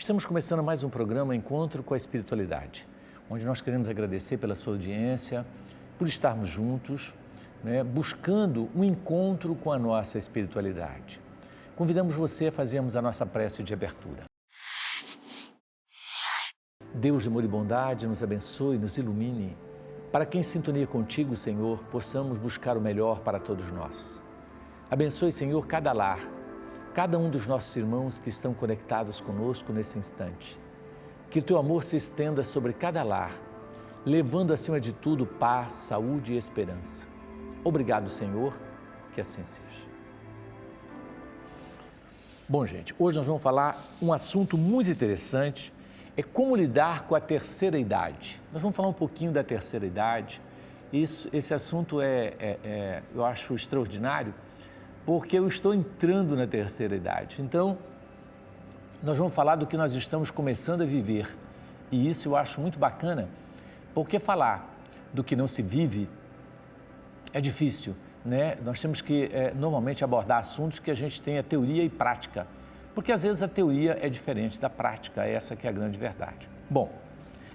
Estamos começando mais um programa Encontro com a Espiritualidade, onde nós queremos agradecer pela sua audiência, por estarmos juntos, buscando um encontro com a nossa espiritualidade. Convidamos você a fazermos a nossa prece de abertura. Deus de amor e bondade, nos abençoe, nos ilumine, para que em sintonia contigo, Senhor, possamos buscar o melhor para todos nós. Abençoe, Senhor, cada lar, cada um dos nossos irmãos que estão conectados conosco nesse instante. Que o teu amor se estenda sobre cada lar, levando acima de tudo paz, saúde e esperança. Obrigado, Senhor, que assim seja. Bom, gente, hoje nós vamos falar um assunto muito interessante, é como lidar com a terceira idade. Nós vamos falar um pouquinho da terceira idade. Esse assunto eu acho extraordinário, porque eu estou entrando na terceira idade. Então, nós vamos falar do que nós estamos começando a viver. E isso eu acho muito bacana, porque falar do que não se vive é difícil, né? Nós temos que, normalmente, abordar assuntos que a gente tenha teoria e prática, porque às vezes a teoria é diferente da prática, essa que é a grande verdade. Bom,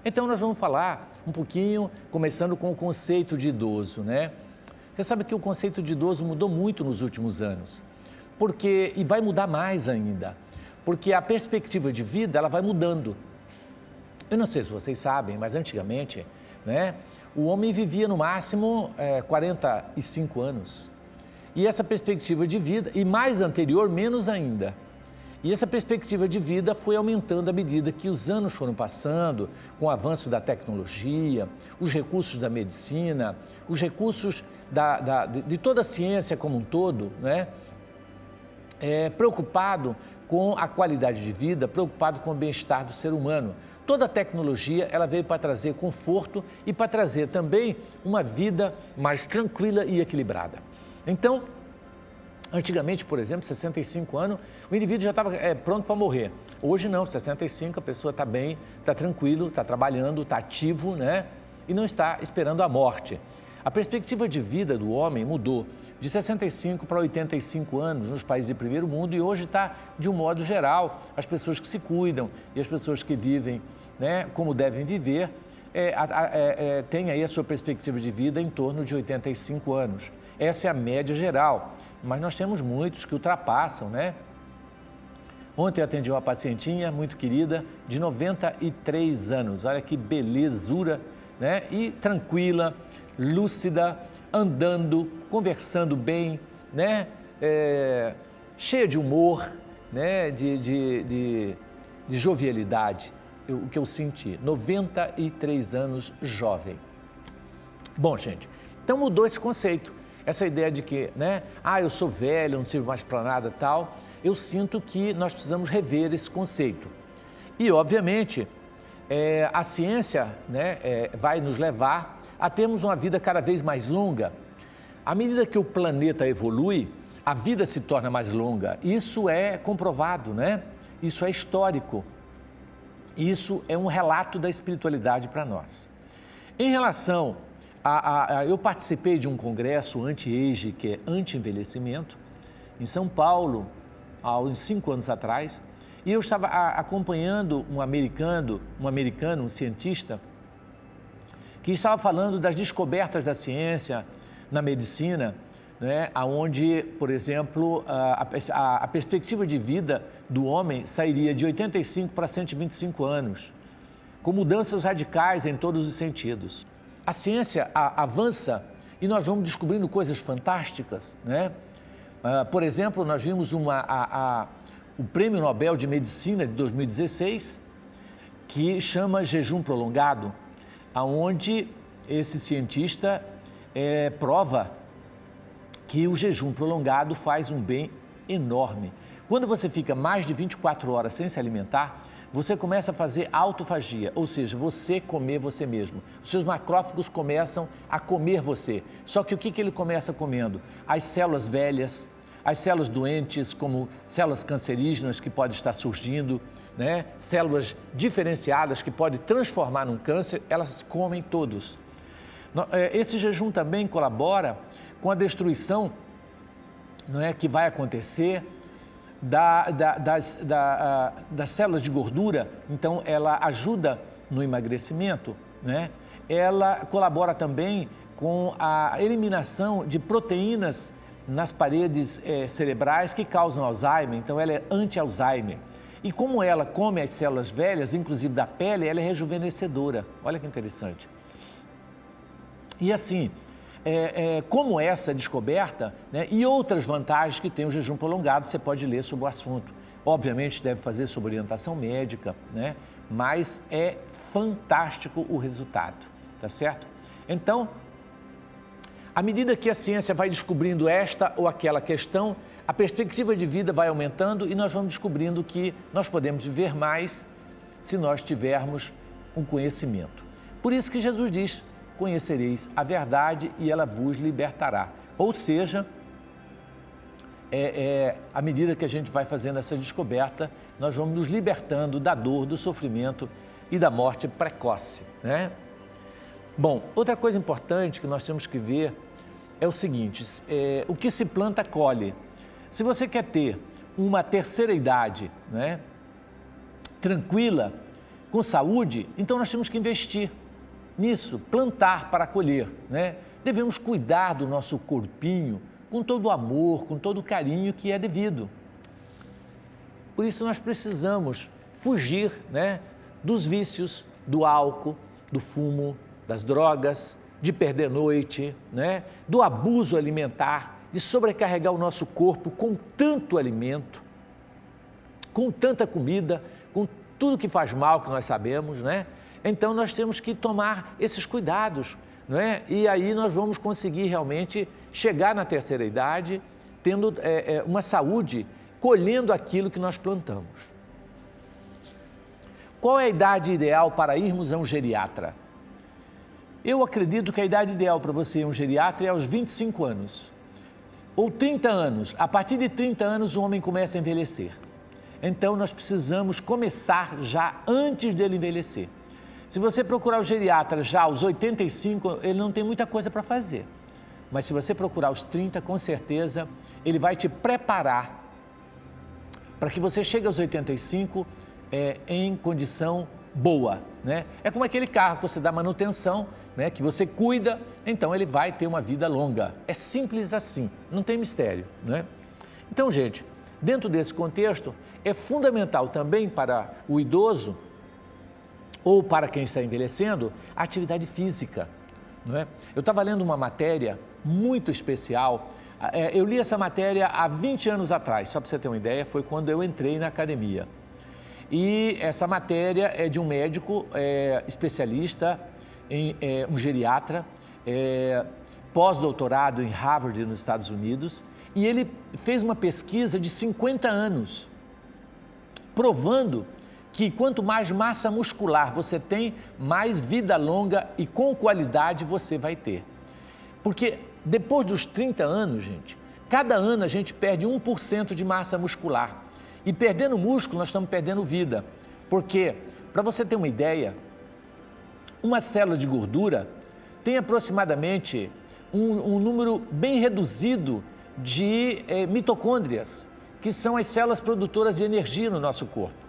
então nós vamos falar um pouquinho, começando com o conceito de idoso, né? Você sabe que o conceito de idoso mudou muito nos últimos anos, e vai mudar mais ainda, porque a perspectiva de vida ela vai mudando. Eu não sei se vocês sabem, mas antigamente, né, o homem vivia no máximo 45 anos. E essa perspectiva de vida, e mais anterior, menos ainda. E essa perspectiva de vida foi aumentando à medida que os anos foram passando, com o avanço da tecnologia, os recursos da medicina, os recursos de toda a ciência como um todo, né? Preocupado com a qualidade de vida, preocupado com o bem-estar do ser humano. Toda a tecnologia ela veio para trazer conforto e para trazer também uma vida mais tranquila e equilibrada. Então, antigamente, por exemplo, 65 anos, o indivíduo já estava pronto para morrer. Hoje não, 65 a pessoa está bem, está tranquilo, está trabalhando, está ativo, né? E não está esperando a morte. A perspectiva de vida do homem mudou de 65 para 85 anos nos países de primeiro mundo e hoje está, de um modo geral, as pessoas que se cuidam e as pessoas que vivem, né, como devem viver, têm aí a sua perspectiva de vida em torno de 85 anos. Essa é a média geral, mas nós temos muitos que ultrapassam, né? Ontem eu atendi uma pacientinha muito querida, de 93 anos, olha que belezura, né? E tranquila, lúcida, andando, conversando bem, né? Cheia de humor, né? De jovialidade, o que eu senti, 93 anos jovem. Bom, gente, então mudou esse conceito, essa ideia de que, né? Eu sou velho, não sirvo mais para nada tal. Eu sinto que nós precisamos rever esse conceito. E, obviamente, a ciência, né, vai nos levar a termos uma vida cada vez mais longa. À medida que o planeta evolui, a vida se torna mais longa. Isso é comprovado, né? Isso é histórico. Isso é um relato da espiritualidade para nós. Em relação eu participei de um congresso anti-age, que é anti-envelhecimento, em São Paulo, há uns 5 anos atrás, e eu estava acompanhando um americano, um cientista, que estava falando das descobertas da ciência na medicina, né, onde, por exemplo, a perspectiva de vida do homem sairia de 85 para 125 anos, com mudanças radicais em todos os sentidos. A ciência avança e nós vamos descobrindo coisas fantásticas, né? Por exemplo, nós vimos o Prêmio Nobel de Medicina de 2016, que chama jejum prolongado, onde esse cientista prova que o jejum prolongado faz um bem enorme. Quando você fica mais de 24 horas sem se alimentar, você começa a fazer autofagia, ou seja, você comer você mesmo. Os seus macrófagos começam a comer você. Só que o que ele começa comendo? As células velhas, as células doentes, como células cancerígenas que podem estar surgindo, né? Células diferenciadas que podem transformar num câncer, elas comem todos. Esse jejum também colabora com a destruição, não é, que vai acontecer das células de gordura, então ela ajuda no emagrecimento, né? Ela colabora também com a eliminação de proteínas nas paredes cerebrais que causam Alzheimer, então ela é anti-Alzheimer. E como ela come as células velhas, inclusive da pele, ela é rejuvenescedora. Olha que interessante. E assim, como essa descoberta, né, e outras vantagens que tem o jejum prolongado, você pode ler sobre o assunto. Obviamente deve fazer sobre orientação médica, né, mas é fantástico o resultado, tá certo? Então, à medida que a ciência vai descobrindo esta ou aquela questão, a perspectiva de vida vai aumentando e nós vamos descobrindo que nós podemos viver mais se nós tivermos um conhecimento. Por isso que Jesus diz: conhecereis a verdade e ela vos libertará. Ou seja, à medida que a gente vai fazendo essa descoberta, nós vamos nos libertando da dor, do sofrimento e da morte precoce, né? Bom, outra coisa importante que nós temos que ver é o seguinte: o que se planta, colhe. Se você quer ter uma terceira idade, né, tranquila, com saúde, então nós temos que investir nisso, plantar para colher, né? Devemos cuidar do nosso corpinho com todo o amor, com todo o carinho que é devido. Por isso nós precisamos fugir, né, dos vícios, do álcool, do fumo, das drogas, de perder noite, né, do abuso alimentar, de sobrecarregar o nosso corpo com tanto alimento, com tanta comida, com tudo que faz mal, que nós sabemos, né? Então nós temos que tomar esses cuidados, não é? E aí nós vamos conseguir realmente chegar na terceira idade tendo uma saúde, colhendo aquilo que nós plantamos. Qual é a idade ideal para irmos a um geriatra? Eu acredito que a idade ideal para você ir a um geriatra é aos 25 anos ou 30 anos. A partir de 30 anos o homem começa a envelhecer. Então nós precisamos começar já antes dele envelhecer. Se você procurar o geriatra já aos 85, ele não tem muita coisa para fazer. Mas se você procurar aos 30, com certeza, ele vai te preparar para que você chegue aos 85 em condição boa, né? É como aquele carro que você dá manutenção, né, que você cuida, então ele vai ter uma vida longa. É simples assim, não tem mistério, né? Então, gente, dentro desse contexto, é fundamental também para o idoso ou para quem está envelhecendo, a atividade física, não é? Eu estava lendo uma matéria muito especial, eu li essa matéria há 20 anos atrás, só para você ter uma ideia, foi quando eu entrei na academia. E essa matéria é de um médico especialista, um geriatra, pós-doutorado em Harvard, nos Estados Unidos, e ele fez uma pesquisa de 50 anos, provando que quanto mais massa muscular você tem, mais vida longa e com qualidade você vai ter. Porque depois dos 30 anos, gente, cada ano a gente perde 1% de massa muscular. E perdendo músculo, nós estamos perdendo vida. Porque, para você ter uma ideia, uma célula de gordura tem aproximadamente um número bem reduzido de mitocôndrias, que são as células produtoras de energia no nosso corpo.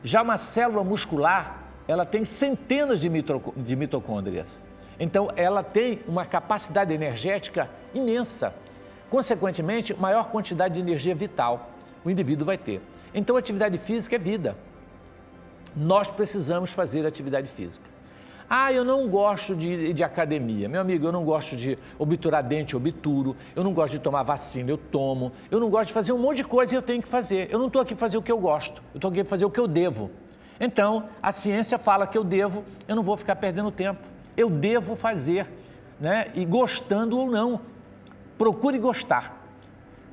Já uma célula muscular, ela tem centenas de mitocôndrias. Então, ela tem uma capacidade energética imensa. Consequentemente, maior quantidade de energia vital o indivíduo vai ter. Então, atividade física é vida. Nós precisamos fazer atividade física. Ah, eu não gosto de academia. Meu amigo, eu não gosto de obturar dente, eu obturo. Eu não gosto de tomar vacina, eu tomo. Eu não gosto de fazer um monte de coisa e eu tenho que fazer. Eu não estou aqui para fazer o que eu gosto, eu estou aqui para fazer o que eu devo. Então, a ciência fala que eu devo, eu não vou ficar perdendo tempo. Eu devo fazer, né? E gostando ou não, procure gostar.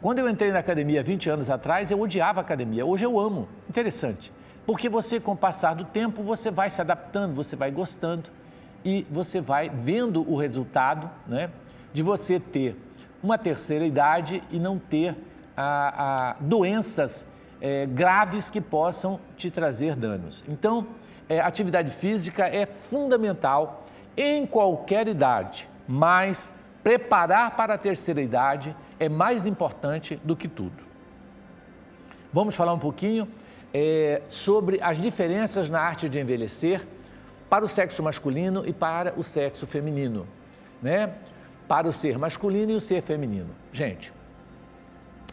Quando eu entrei na academia 20 anos atrás, eu odiava a academia. Hoje eu amo. Interessante. Porque você, com o passar do tempo, você vai se adaptando, você vai gostando e você vai vendo o resultado, né, de você ter uma terceira idade e não ter doenças graves que possam te trazer danos. Então, atividade física é fundamental em qualquer idade, mas preparar para a terceira idade é mais importante do que tudo. vamos falar um pouquinho sobre as diferenças na arte de envelhecer para o sexo masculino e para o sexo feminino, né? Para o ser masculino e o ser feminino. Gente,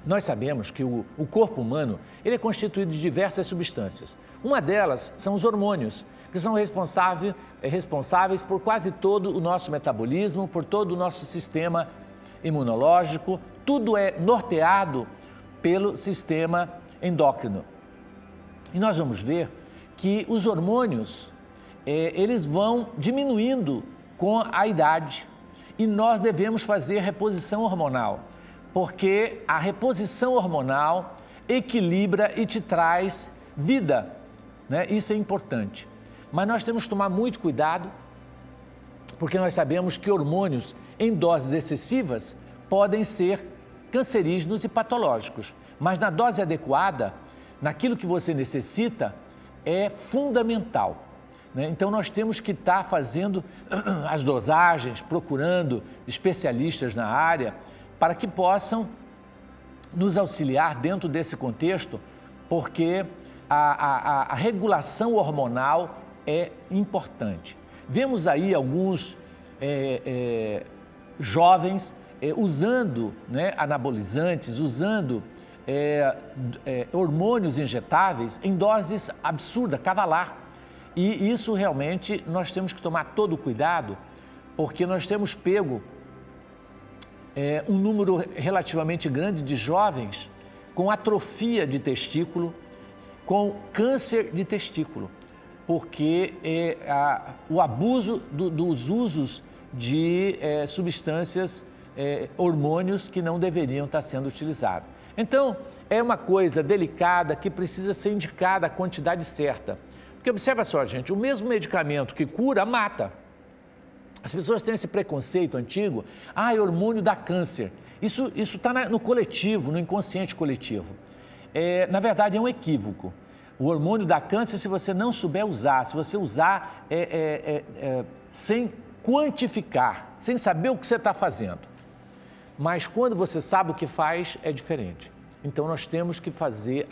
nós sabemos que o corpo humano ele é constituído de diversas substâncias. Uma delas são os hormônios, que são responsáveis por quase todo o nosso metabolismo, por todo o nosso sistema imunológico. Tudo é norteado pelo sistema endócrino. E nós vamos ver que os hormônios, eles vão diminuindo com a idade e nós devemos fazer reposição hormonal, porque a reposição hormonal equilibra e te traz vida, né? Isso é importante. Mas nós temos que tomar muito cuidado, porque nós sabemos que hormônios em doses excessivas podem ser cancerígenos e patológicos, mas na dose adequada, naquilo que você necessita, é fundamental, né? Então nós temos que estar fazendo as dosagens, procurando especialistas na área, para que possam nos auxiliar dentro desse contexto, porque a regulação hormonal é importante. Vemos aí alguns jovens usando, né, anabolizantes, usando hormônios injetáveis em doses absurdas, cavalar. E isso realmente nós temos que tomar todo o cuidado, porque nós temos pego um número relativamente grande de jovens com atrofia de testículo, com câncer de testículo, porque o abuso dos usos de substâncias, hormônios que não deveriam estar sendo utilizados. Então, é uma coisa delicada que precisa ser indicada a quantidade certa. Porque observa só, gente, o mesmo medicamento que cura, mata. As pessoas têm esse preconceito antigo, hormônio dá câncer. Isso está no coletivo, no inconsciente coletivo. Na verdade, é um equívoco. O hormônio dá câncer se você não souber usar, se você usar sem quantificar, sem saber o que você está fazendo. Mas quando você sabe o que faz, é diferente. Então, nós temos que fazer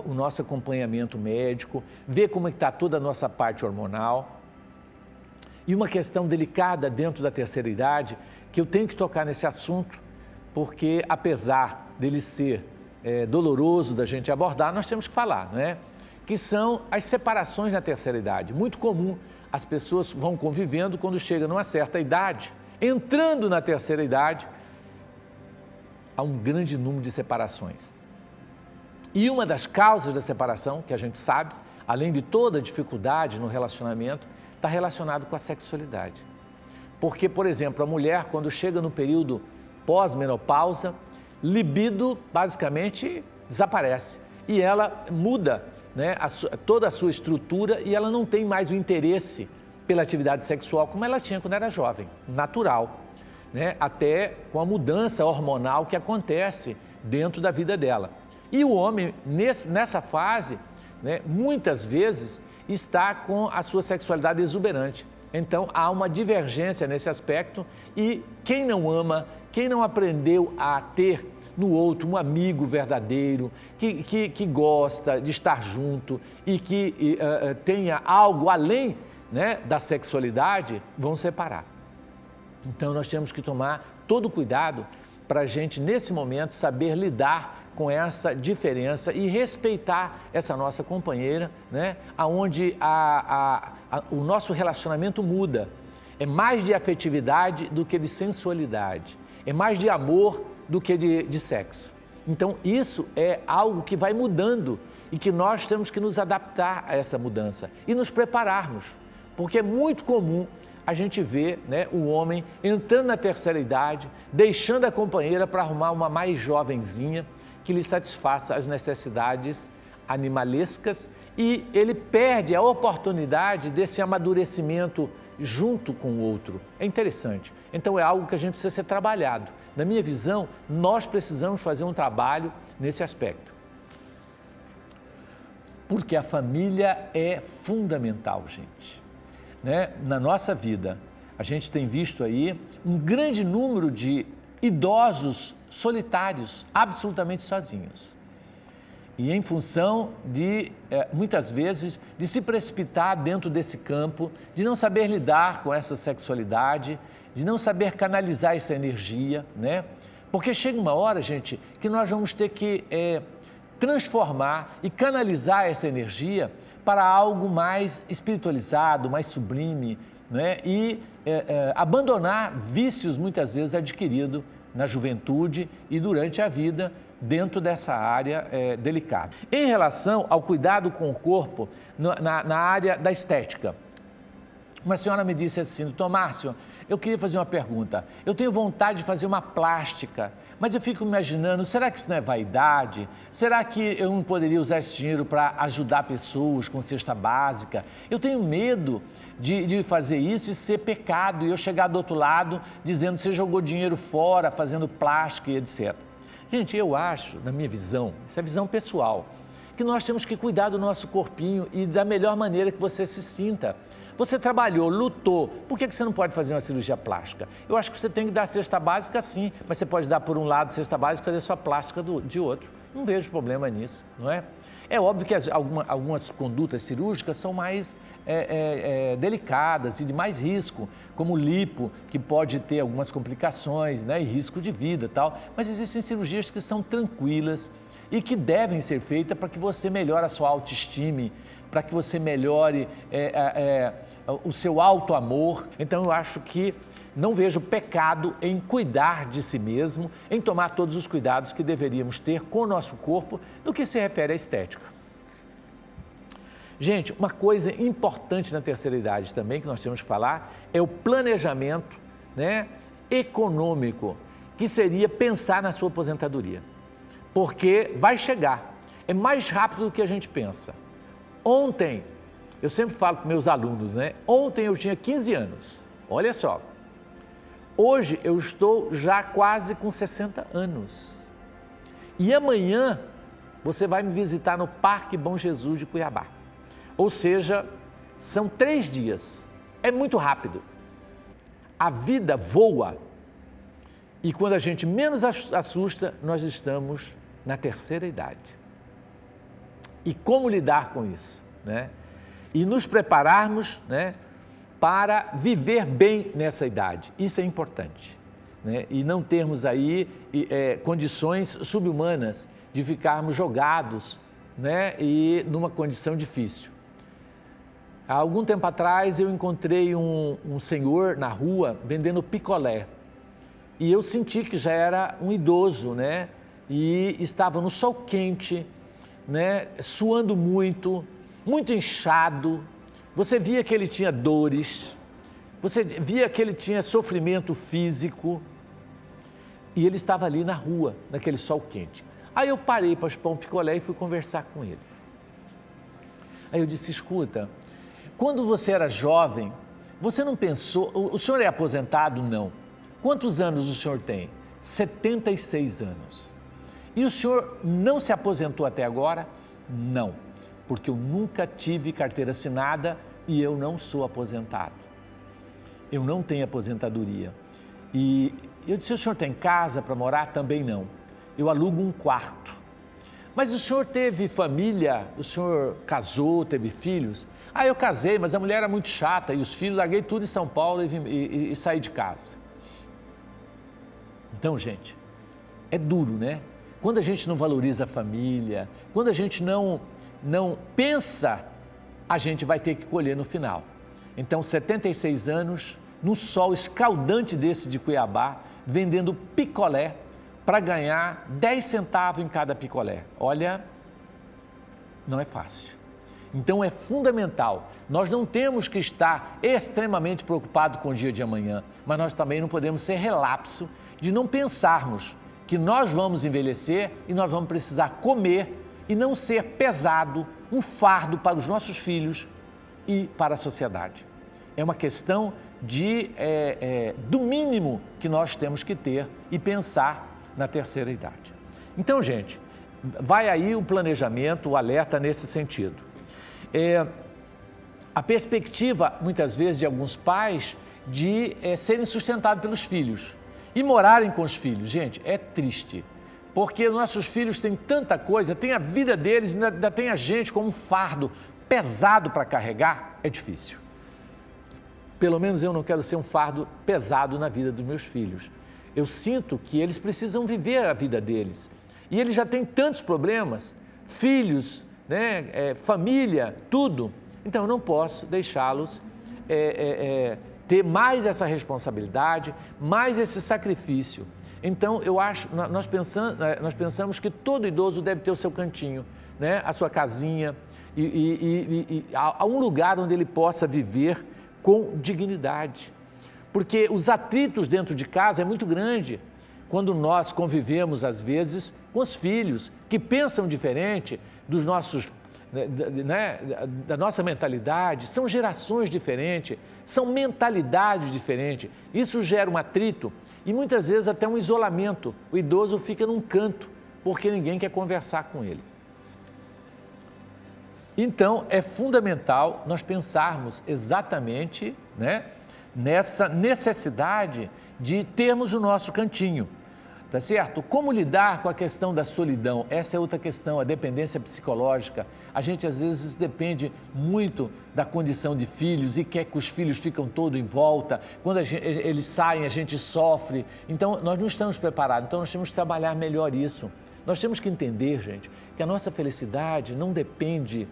o nosso acompanhamento médico, ver como está toda a nossa parte hormonal. E uma questão delicada dentro da terceira idade, que eu tenho que tocar nesse assunto, porque apesar dele ser doloroso da gente abordar, nós temos que falar, não é? Que são as separações na terceira idade. Muito comum, as pessoas vão convivendo quando chegam numa certa idade, entrando na terceira idade, há um grande número de separações. E uma das causas da separação, que a gente sabe, além de toda a dificuldade no relacionamento, está relacionado com a sexualidade. Porque, por exemplo, a mulher, quando chega no período pós-menopausa, libido basicamente desaparece e ela muda, né, toda a sua estrutura e ela não tem mais o interesse pela atividade sexual como ela tinha quando era jovem, natural, né, até com a mudança hormonal que acontece dentro da vida dela. E o homem, nessa fase, né, muitas vezes está com a sua sexualidade exuberante. Então, há uma divergência nesse aspecto e quem não ama, quem não aprendeu a ter no outro um amigo verdadeiro, que gosta de estar junto e que tenha algo além, né, da sexualidade, vão separar. Então, nós temos que tomar todo o cuidado para a gente, nesse momento, saber lidar com essa diferença e respeitar essa nossa companheira, né? Onde o nosso relacionamento muda. É mais de afetividade do que de sensualidade. É mais de amor do que de sexo. Então, isso é algo que vai mudando e que nós temos que nos adaptar a essa mudança e nos prepararmos. Porque é muito comum a gente ver, né, o homem entrando na terceira idade, deixando a companheira para arrumar uma mais jovenzinha, que lhe satisfaça as necessidades animalescas e ele perde a oportunidade desse amadurecimento junto com o outro. É interessante. Então é algo que a gente precisa ser trabalhado. Na minha visão, nós precisamos fazer um trabalho nesse aspecto. Porque a família é fundamental, gente. Né? Na nossa vida, a gente tem visto aí um grande número de idosos solitários, absolutamente sozinhos. E em função de, muitas vezes, de se precipitar dentro desse campo, de não saber lidar com essa sexualidade, de não saber canalizar essa energia, né? Porque chega uma hora, gente, que nós vamos ter que transformar e canalizar essa energia para algo mais espiritualizado, mais sublime, né? E abandonar vícios, muitas vezes, adquiridos na juventude e durante a vida, dentro dessa área delicada. Em relação ao cuidado com o corpo, na área da estética, uma senhora me disse assim: doutor Márcio, eu queria fazer uma pergunta. Eu tenho vontade de fazer uma plástica, mas eu fico imaginando, será que isso não é vaidade? Será que eu não poderia usar esse dinheiro para ajudar pessoas com cesta básica? Eu tenho medo de fazer isso e ser pecado, e eu chegar do outro lado dizendo que você jogou dinheiro fora, fazendo plástica e etc. Gente, eu acho, na minha visão, essa é a visão pessoal, que nós temos que cuidar do nosso corpinho e da melhor maneira que você se sinta. Você trabalhou, lutou, por que você não pode fazer uma cirurgia plástica? Eu acho que você tem que dar cesta básica sim, mas você pode dar por um lado cesta básica e fazer sua plástica de outro. Não vejo problema nisso, não é? É óbvio que algumas condutas cirúrgicas são mais delicadas e de mais risco, como lipo, que pode ter algumas complicações, né, e risco de vida e tal, mas existem cirurgias que são tranquilas e que devem ser feitas para que você melhore a sua autoestima, para que você melhore o seu auto-amor. Então eu acho que não vejo pecado em cuidar de si mesmo, em tomar todos os cuidados que deveríamos ter com o nosso corpo no que se refere à estética. Gente, uma coisa importante na terceira idade também que nós temos que falar é o planejamento, né, econômico, que seria pensar na sua aposentadoria, porque vai chegar, é mais rápido do que a gente pensa. Ontem, eu sempre falo para meus alunos, né? Ontem eu tinha 15 anos, olha só. Hoje eu estou já quase com 60 anos. E amanhã você vai me visitar no Parque Bom Jesus de Cuiabá. Ou seja, são 3 dias. É muito rápido. A vida voa. E quando a gente menos assusta, nós estamos na terceira idade. E como lidar com isso, né? E nos prepararmos, né, para viver bem nessa idade. Isso é importante, né? E não termos aí condições subhumanas de ficarmos jogados, né, e numa condição difícil. Há algum tempo atrás eu encontrei um senhor na rua vendendo picolé e eu senti que já era um idoso, né, e estava no sol quente, né, suando muito, muito inchado. Você via que ele tinha dores, você via que ele tinha sofrimento físico e ele estava ali na rua, naquele sol quente. Aí eu parei para chupar um picolé e fui conversar com ele. Aí eu disse: escuta, quando você era jovem, você não pensou, o senhor é aposentado? Não. Quantos anos o senhor tem? 76 anos. E o senhor não se aposentou até agora? Não, porque eu nunca tive carteira assinada e eu não sou aposentado. Eu não tenho aposentadoria. E eu disse: o senhor tem casa para morar? Também não. Eu alugo um quarto. Mas o senhor teve família? O senhor casou, teve filhos? Ah, eu casei, mas a mulher era muito chata e os filhos, larguei tudo em São Paulo e saí de casa. Então, gente, é duro, né? Quando a gente não valoriza a família, quando a gente não pensa, a gente vai ter que colher no final. Então, 76 anos, num sol escaldante desse de Cuiabá, vendendo picolé para ganhar 10 centavos em cada picolé. Olha, não é fácil. Então, é fundamental. Nós não temos que estar extremamente preocupados com o dia de amanhã, mas nós também não podemos ser relapso de não pensarmos que nós vamos envelhecer e nós vamos precisar comer e não ser pesado, um fardo para os nossos filhos e para a sociedade. É uma questão do mínimo que nós temos que ter e pensar na terceira idade. Então, gente, vai aí o planejamento, o alerta nesse sentido. A perspectiva, muitas vezes, de alguns pais de serem sustentados pelos filhos e morarem com os filhos. Gente, é triste, porque nossos filhos têm tanta coisa, tem a vida deles, ainda tem a gente como um fardo pesado para carregar, é difícil. Pelo menos eu não quero ser um fardo pesado na vida dos meus filhos. Eu sinto que eles precisam viver a vida deles. E eles já têm tantos problemas, filhos, né, família, tudo. Então eu não posso deixá-los ter mais essa responsabilidade, mais esse sacrifício. Então nós pensamos que todo idoso deve ter o seu cantinho, né, a sua casinha, e a um lugar onde ele possa viver com dignidade. Porque os atritos dentro de casa é muito grande quando nós convivemos, às vezes, com os filhos que pensam diferente dos nossos, né, da nossa mentalidade, são gerações diferentes, são mentalidades diferentes. Isso gera um atrito e muitas vezes até um isolamento. O idoso fica num canto porque ninguém quer conversar com ele. Então, é fundamental nós pensarmos exatamente, né, nessa necessidade de termos o nosso cantinho, tá certo? Como lidar com a questão da solidão? Essa é outra questão, a dependência psicológica. A gente, às vezes, depende muito da condição de filhos e quer que os filhos ficam todos em volta. Quando eles saem, a gente sofre. Então, nós não estamos preparados. Então, nós temos que trabalhar melhor isso. Nós temos que entender, gente, que a nossa felicidade não depende,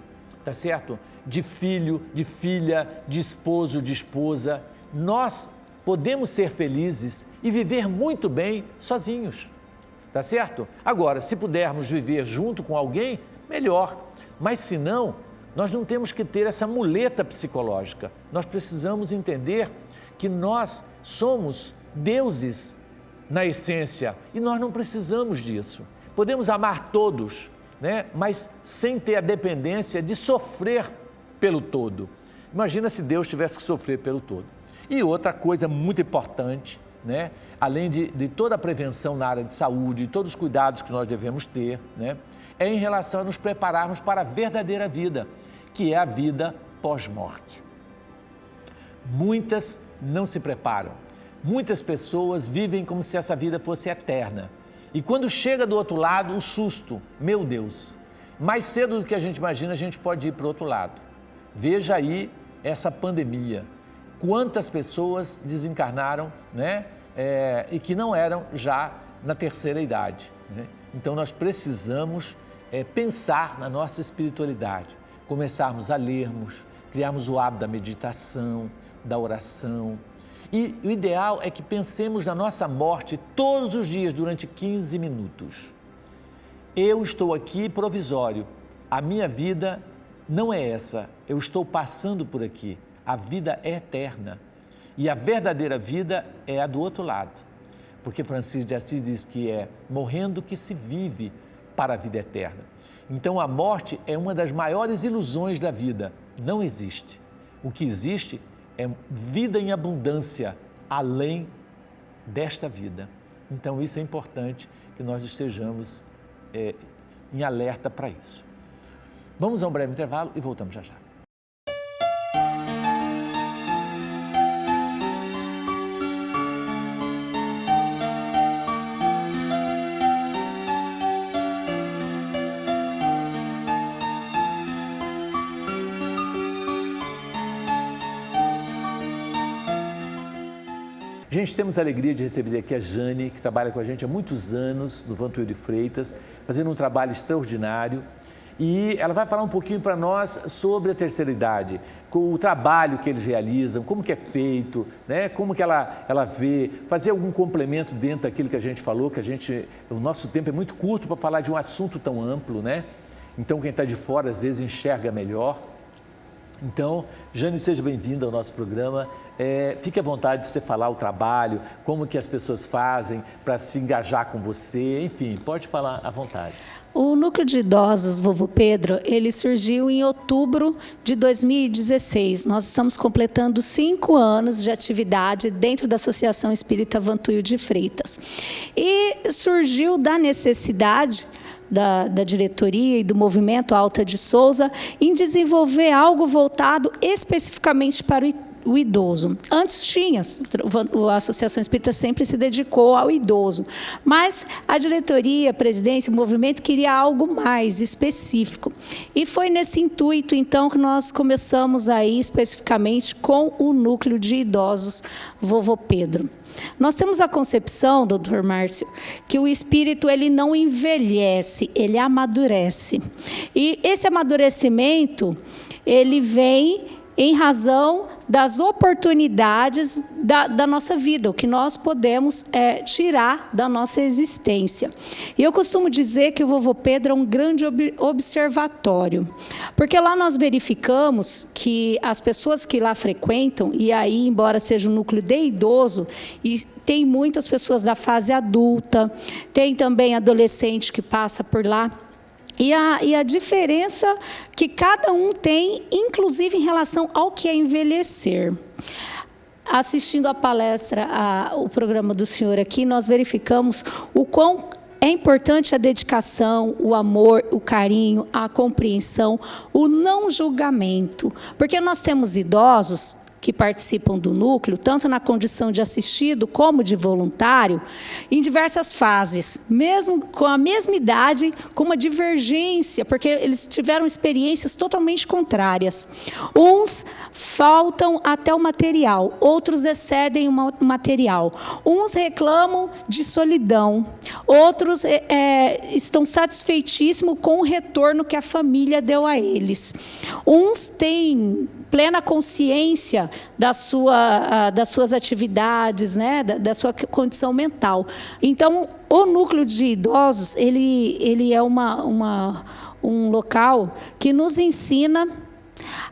tá certo? De filho, de filha, de esposo, de esposa. Nós podemos ser felizes e viver muito bem sozinhos, tá certo? Agora, se pudermos viver junto com alguém, melhor. Mas se não, nós não temos que ter essa muleta psicológica. Nós precisamos entender que nós somos deuses na essência e nós não precisamos disso. Podemos amar todos, né? Mas sem ter a dependência de sofrer pelo todo. Imagina se Deus tivesse que sofrer pelo todo. E outra coisa muito importante, né? Além de toda a prevenção na área de saúde, todos os cuidados que nós devemos ter, né? É em relação a nos prepararmos para a verdadeira vida, que é a vida pós-morte. Muitas não se preparam. Muitas pessoas vivem como se essa vida fosse eterna. E quando chega do outro lado, o susto, meu Deus, mais cedo do que a gente imagina, a gente pode ir para o outro lado. Veja aí essa pandemia. Quantas pessoas desencarnaram, né? E que não eram já na terceira idade, né? Então nós precisamos pensar na nossa espiritualidade, começarmos a lermos, criarmos o hábito da meditação, da oração. E o ideal é que pensemos na nossa morte todos os dias durante 15 minutos. Eu estou aqui provisório, a minha vida não é essa, eu estou passando por aqui. A vida é eterna e a verdadeira vida é a do outro lado, porque Francisco de Assis diz que é morrendo que se vive para a vida eterna. Então a morte é uma das maiores ilusões da vida, não existe. O que existe é vida em abundância além desta vida. Então isso é importante que nós estejamos em alerta para isso. Vamos a um breve intervalo e voltamos já já. Gente, temos a alegria de receber aqui a Jane, que trabalha com a gente há muitos anos no Vantuil de Freitas, fazendo um trabalho extraordinário. E ela vai falar um pouquinho para nós sobre a terceira idade, com o trabalho que eles realizam, como que é feito, né? Como que ela vê, fazer algum complemento dentro daquilo que a gente falou, o nosso tempo é muito curto para falar de um assunto tão amplo, né? Então quem está de fora às vezes enxerga melhor. Então, Jane, seja bem-vinda ao nosso programa. Fique à vontade para você falar o trabalho, como que as pessoas fazem para se engajar com você, enfim, pode falar à vontade. O Núcleo de Idosos Vovô Pedro, ele surgiu em outubro de 2016. Nós estamos completando 5 anos de atividade dentro da Associação Espírita Vantuil de Freitas. E surgiu da necessidade da diretoria e do movimento Alta de Souza em desenvolver algo voltado especificamente para o idoso. Antes tinha, a Associação Espírita sempre se dedicou ao idoso, mas a diretoria, a presidência, o movimento queria algo mais específico. E foi nesse intuito, então, que nós começamos aí especificamente com o núcleo de idosos Vovô Pedro. Nós temos a concepção, doutor Márcio, que o espírito ele não envelhece, ele amadurece. E esse amadurecimento, ele vem em razão das oportunidades da nossa vida, o que nós podemos tirar da nossa existência. E eu costumo dizer que o Vovô Pedro é um grande observatório, porque lá nós verificamos que as pessoas que lá frequentam, e aí, embora seja um núcleo de idoso, e tem muitas pessoas da fase adulta, tem também adolescente que passa por lá, e a diferença que cada um tem, inclusive em relação ao que é envelhecer. Assistindo a palestra, o programa do senhor aqui, nós verificamos o quão é importante a dedicação, o amor, o carinho, a compreensão, o não julgamento. Porque nós temos idosos que participam do núcleo, tanto na condição de assistido como de voluntário, em diversas fases, mesmo com a mesma idade, com uma divergência, porque eles tiveram experiências totalmente contrárias. Uns faltam até o material, outros excedem o material. Uns reclamam de solidão, outros estão satisfeitíssimos com o retorno que a família deu a eles. Uns têm plena consciência das suas atividades, né, da sua condição mental. Então, o núcleo de idosos, ele é um local que nos ensina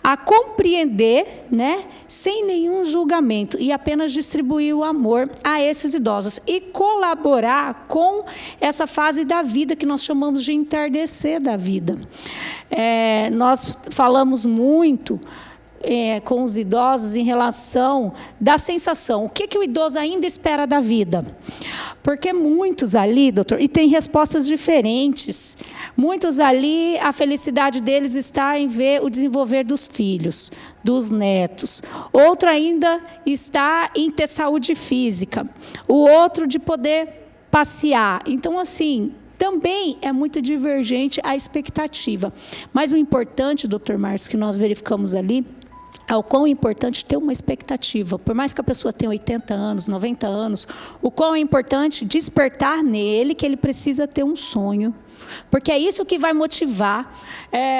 a compreender, né, sem nenhum julgamento, e apenas distribuir o amor a esses idosos e colaborar com essa fase da vida que nós chamamos de entardecer da vida. Nós falamos muito com os idosos em relação da sensação. O que o idoso ainda espera da vida? Porque muitos ali, doutor, e tem respostas diferentes, muitos ali, a felicidade deles está em ver o desenvolver dos filhos, dos netos. Outro ainda está em ter saúde física. O outro de poder passear. Então, assim, também é muito divergente a expectativa. Mas o importante, doutor Márcio, que nós verificamos ali, é o quão importante ter uma expectativa. Por mais que a pessoa tenha 80 anos, 90 anos, o quão é importante despertar nele que ele precisa ter um sonho. Porque é isso que vai motivar.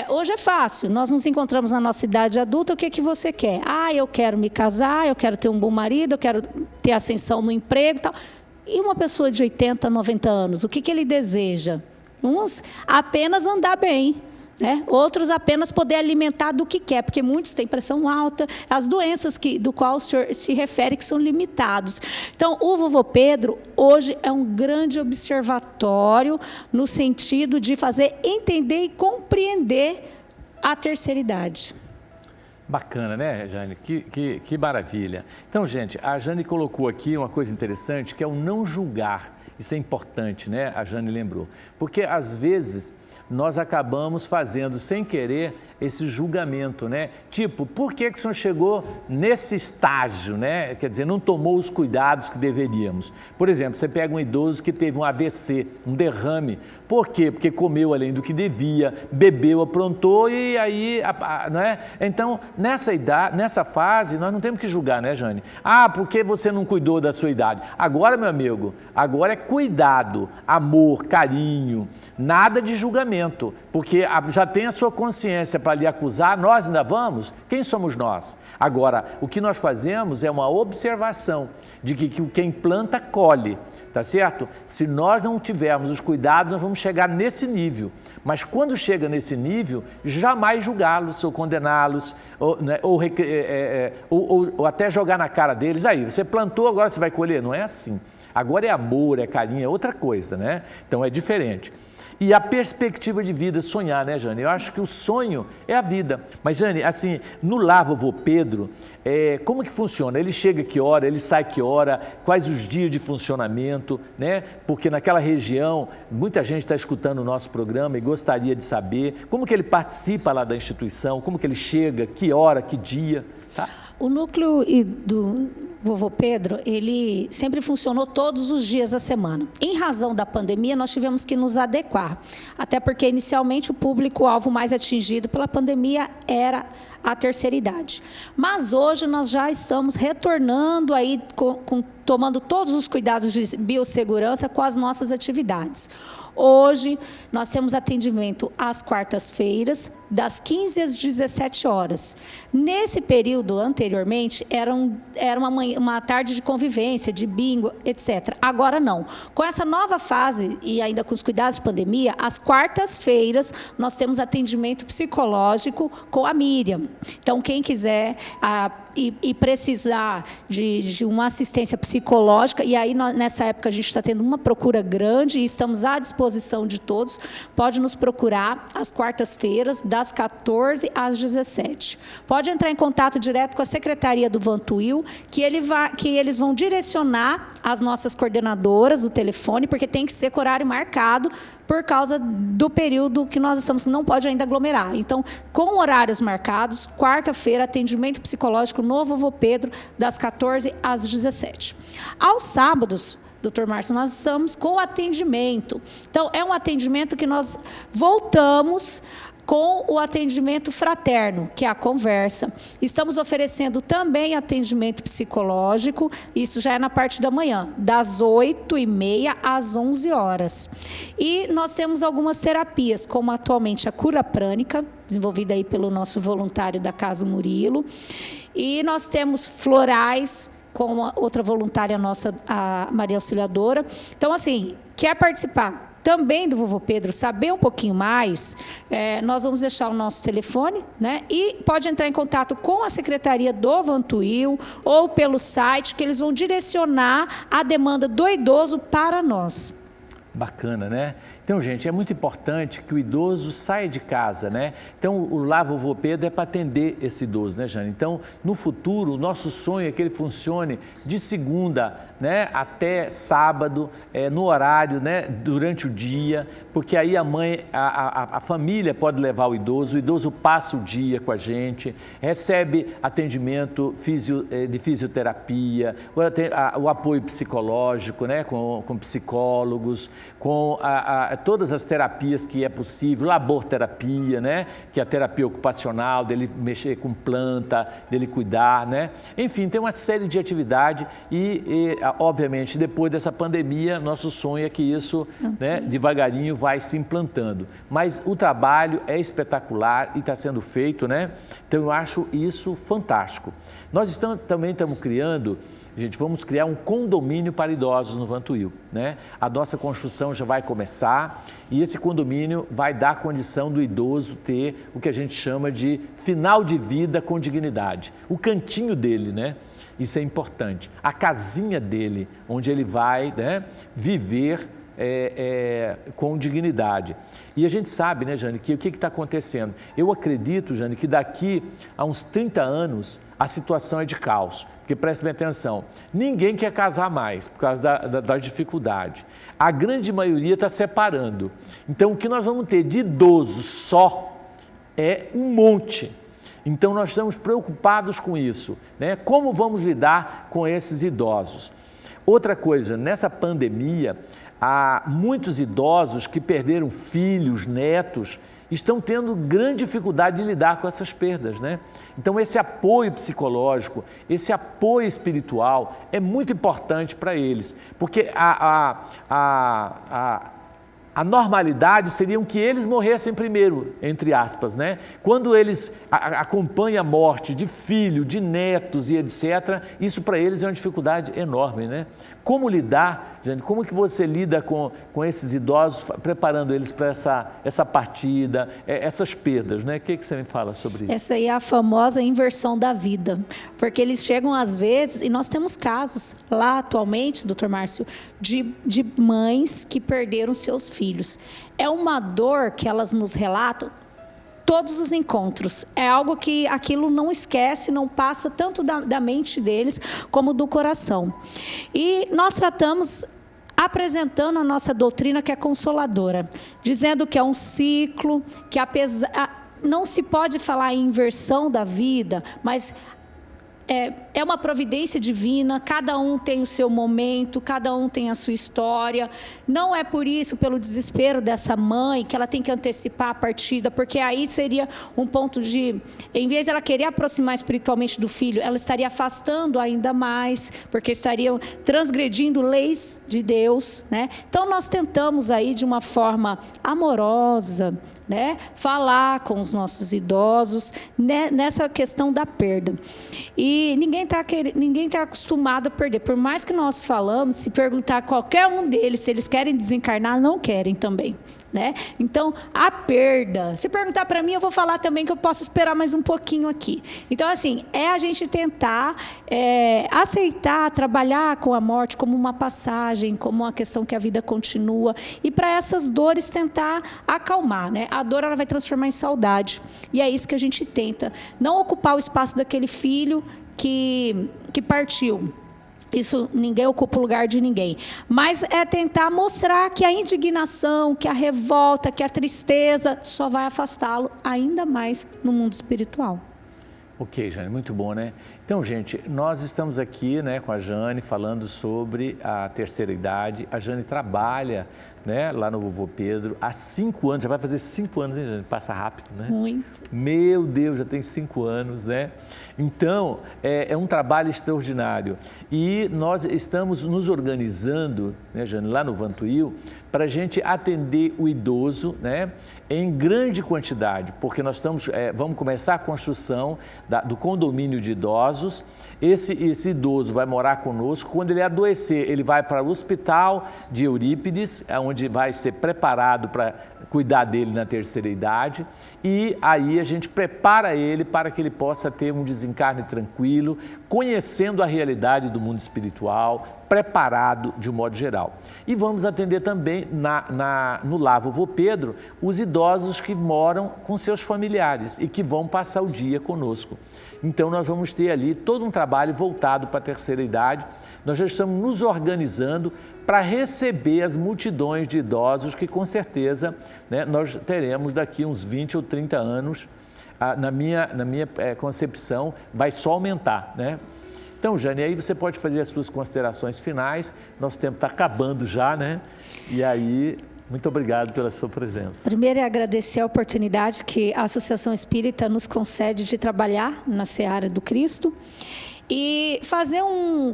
Hoje é fácil, nós nos encontramos na nossa idade adulta, o que você quer? Eu quero me casar, eu quero ter um bom marido, eu quero ter ascensão no emprego e tal. E uma pessoa de 80, 90 anos, o que ele deseja? Uns apenas andar bem, né? Outros apenas poder alimentar do que quer, porque muitos têm pressão alta, as doenças do qual o senhor se refere que são limitados. Então, o Vovô Pedro hoje é um grande observatório no sentido de fazer entender e compreender a terceira idade. Bacana, né, Jane? Que maravilha. Então, gente, a Jane colocou aqui uma coisa interessante, que é o não julgar. Isso é importante, né? A Jane lembrou. Porque, às vezes, nós acabamos fazendo, sem querer, esse julgamento, né? Tipo, por que o senhor chegou nesse estágio, né? Quer dizer, não tomou os cuidados que deveríamos. Por exemplo, você pega um idoso que teve um AVC, um derrame. Por quê? Porque comeu além do que devia, bebeu, aprontou e aí, né? Então, nessa fase, nós não temos que julgar, né, Jane? Porque você não cuidou da sua idade. Agora, meu amigo, agora é cuidado, amor, carinho, nada de julgamento, porque já tem a sua consciência para lhe acusar, nós ainda vamos? Quem somos nós? Agora, o que nós fazemos é uma observação de que quem planta, colhe, tá certo? Se nós não tivermos os cuidados, nós vamos chegar nesse nível. Mas quando chega nesse nível, jamais julgá-los ou condená-los, ou até jogar na cara deles. Aí, você plantou, agora você vai colher. Não é assim. Agora é amor, é carinho, é outra coisa, né? Então é diferente. E a perspectiva de vida, sonhar, né, Jane? Eu acho que o sonho é a vida. Mas, Jane, assim, no lar Vovô Pedro, como que funciona? Ele chega que hora, ele sai que hora, quais os dias de funcionamento, né? Porque naquela região, muita gente está escutando o nosso programa e gostaria de saber como que ele participa lá da instituição, como que ele chega, que hora, que dia, tá? O núcleo do Vovô Pedro, ele sempre funcionou todos os dias da semana. Em razão da pandemia, nós tivemos que nos adequar, até porque inicialmente o público-alvo mais atingido pela pandemia era a terceira idade. Mas hoje nós já estamos retornando aí, tomando todos os cuidados de biossegurança com as nossas atividades. Hoje, nós temos atendimento às quartas-feiras, das 15 às 17 horas. Nesse período, anteriormente, era uma tarde de convivência, de bingo, etc. Agora, não. Com essa nova fase, e ainda com os cuidados de pandemia, às quartas-feiras, nós temos atendimento psicológico com a Miriam. Então, quem quiser e precisar de uma assistência psicológica, e aí nessa época a gente está tendo uma procura grande e estamos à disposição de todos, pode nos procurar às quartas-feiras, das 14 às 17. Pode entrar em contato direto com a Secretaria do Vantuil, que eles vão direcionar as nossas coordenadoras do telefone, porque tem que ser com horário marcado, por causa do período que nós estamos, não pode ainda aglomerar. Então, com horários marcados, quarta-feira, atendimento psicológico no Vovô Pedro, das 14 às 17. Aos sábados, doutor Márcio, nós estamos com atendimento. Então, é um atendimento que nós voltamos com o atendimento fraterno, que é a conversa. Estamos oferecendo também atendimento psicológico, isso já é na parte da manhã, das 8h30 às 11 horas. E nós temos algumas terapias, como atualmente a cura prânica, desenvolvida aí pelo nosso voluntário da Casa Murilo. E nós temos florais, com outra voluntária nossa, a Maria Auxiliadora. Então, assim, quer participar também do Vovô Pedro, saber um pouquinho mais, nós vamos deixar o nosso telefone, né? E pode entrar em contato com a Secretaria do Vantuil ou pelo site, que eles vão direcionar a demanda do idoso para nós. Bacana, né? Então, gente, é muito importante que o idoso saia de casa, né? Então, o Lar Vovô Pedro é para atender esse idoso, né, Jane? Então, no futuro, o nosso sonho é que ele funcione de segunda, né, até sábado, no horário, né, durante o dia, porque aí a família pode levar o idoso passa o dia com a gente, recebe atendimento de fisioterapia, o apoio psicológico, né, com psicólogos, com todas as terapias que é possível, laborterapia, né, que é a terapia ocupacional, dele mexer com planta, dele cuidar, né? Enfim, tem uma série de atividades e obviamente, depois dessa pandemia, nosso sonho é que isso, né, devagarinho vai se implantando. Mas o trabalho é espetacular e está sendo feito, né? Então, eu acho isso fantástico. Nós também estamos criando, gente, vamos criar um condomínio para idosos no Vantuil, né? A nossa construção já vai começar e esse condomínio vai dar condição do idoso ter o que a gente chama de final de vida com dignidade. O cantinho dele, né? Isso é importante. A casinha dele, onde ele vai, né, viver com dignidade. E a gente sabe, né, Jane, que o que está acontecendo? Eu acredito, Jane, que daqui a uns 30 anos a situação é de caos. Porque preste bem atenção, ninguém quer casar mais por causa da dificuldade. A grande maioria está separando. Então, o que nós vamos ter de idosos só é um monte. Então, nós estamos preocupados com isso, né? Como vamos lidar com esses idosos? Outra coisa, nessa pandemia, há muitos idosos que perderam filhos, netos, estão tendo grande dificuldade de lidar com essas perdas, né? Então, esse apoio psicológico, esse apoio espiritual é muito importante para eles, porque a normalidade seria que eles morressem primeiro, entre aspas, né? Quando eles acompanham a morte de filho, de netos e etc., isso para eles é uma dificuldade enorme, né? Como lidar, gente, como que você lida com esses idosos, preparando eles para essa partida, essas perdas, né? O que você me fala sobre isso? Essa aí é a famosa inversão da vida, porque eles chegam às vezes, e nós temos casos lá atualmente, doutor Márcio, de mães que perderam seus filhos. É uma dor que elas nos relatam todos os encontros. É algo que aquilo não esquece, não passa tanto da mente deles como do coração. E nós tratamos apresentando a nossa doutrina, que é consoladora, dizendo que é um ciclo, que não se pode falar em inversão da vida, mas é uma providência divina, cada um tem o seu momento, cada um tem a sua história. Não é por isso, pelo desespero dessa mãe, que ela tem que antecipar a partida, porque aí seria um ponto de, em vez de ela querer aproximar espiritualmente do filho, ela estaria afastando ainda mais, porque estariam transgredindo leis de Deus, né? Então nós tentamos aí de uma forma amorosa, né, falar com os nossos idosos, né, nessa questão da perda. E ninguém tá acostumado a perder. Por mais que nós falamos, se perguntar a qualquer um deles se eles querem desencarnar, não querem também, né? Então, a perda, se perguntar para mim, eu vou falar também que eu posso esperar mais um pouquinho aqui. Então, assim, é a gente tentar aceitar, trabalhar com a morte como uma passagem, como uma questão que a vida continua, e para essas dores tentar acalmar, né? A dor, ela vai transformar em saudade, e é isso que a gente tenta. Não ocupar o espaço daquele filho que partiu. Isso, ninguém ocupa o lugar de ninguém. Mas é tentar mostrar que a indignação, que a revolta, que a tristeza só vai afastá-lo ainda mais no mundo espiritual. Ok, Jane, muito bom, né? Então, gente, nós estamos aqui, né, com a Jane falando sobre a terceira idade. A Jane trabalha, né, lá no Vovô Pedro há 5 anos, já vai fazer 5 anos, hein, Jane? Passa rápido, né? Muito. Meu Deus, já tem 5 anos, né? Então, é um trabalho extraordinário. E nós estamos nos organizando, né, Jane, lá no Vantuil, para a gente atender o idoso, né, em grande quantidade, porque nós vamos começar a construção do condomínio de idosos. Esse idoso vai morar conosco. Quando ele adoecer, ele vai para o hospital de Eurípides, onde vai ser preparado para cuidar dele na terceira idade, e aí a gente prepara ele para que ele possa ter um desencarne tranquilo, conhecendo a realidade do mundo espiritual, preparado de um modo geral. E vamos atender também no Lar Vovô Pedro os idosos que moram com seus familiares e que vão passar o dia conosco. Então nós vamos ter ali todo um trabalho voltado para a terceira idade. Nós já estamos nos organizando para receber as multidões de idosos que com certeza, né, nós teremos daqui uns 20 ou 30 anos. Na minha concepção vai só aumentar, né? Então, Jane, aí você pode fazer as suas considerações finais. Nosso tempo está acabando já, né? E aí, muito obrigado pela sua presença. Primeiro é agradecer a oportunidade que a Associação Espírita nos concede de trabalhar na seara do Cristo e fazer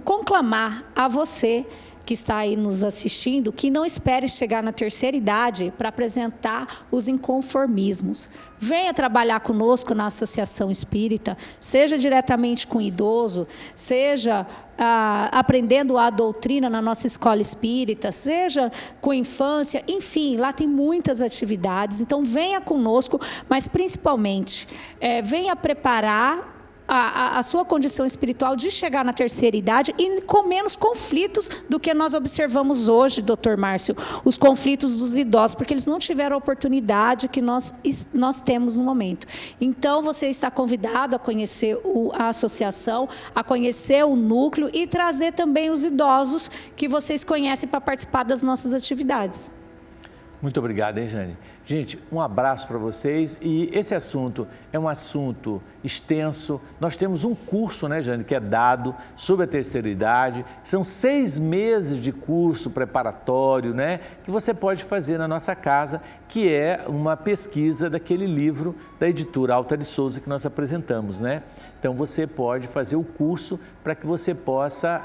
conclamar a você que está aí nos assistindo, que não espere chegar na terceira idade para apresentar os inconformismos. Venha trabalhar conosco na Associação Espírita, seja diretamente com o idoso, seja aprendendo a doutrina na nossa escola espírita, seja com infância, enfim, lá tem muitas atividades. Então, venha conosco, mas principalmente, venha preparar a sua condição espiritual de chegar na terceira idade e com menos conflitos do que nós observamos hoje, doutor Márcio, os conflitos dos idosos, porque eles não tiveram a oportunidade que nós temos no momento. Então, você está convidado a conhecer a associação, a conhecer o núcleo e trazer também os idosos que vocês conhecem para participar das nossas atividades. Muito obrigado, hein, Jane? Gente, um abraço para vocês. E esse assunto é um assunto extenso. Nós temos um curso, né, Jane, que é dado sobre a terceira idade. São 6 meses de curso preparatório, né, que você pode fazer na nossa casa, que é uma pesquisa daquele livro da editora Alta de Souza que nós apresentamos, né? Então, você pode fazer o curso para que você possa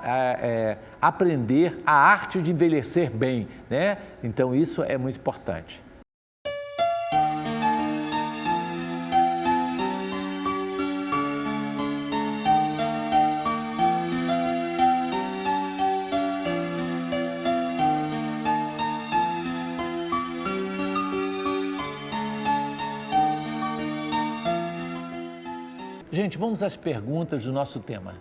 aprender a arte de envelhecer bem, né? Então, isso é muito importante. Gente, vamos às perguntas do nosso tema.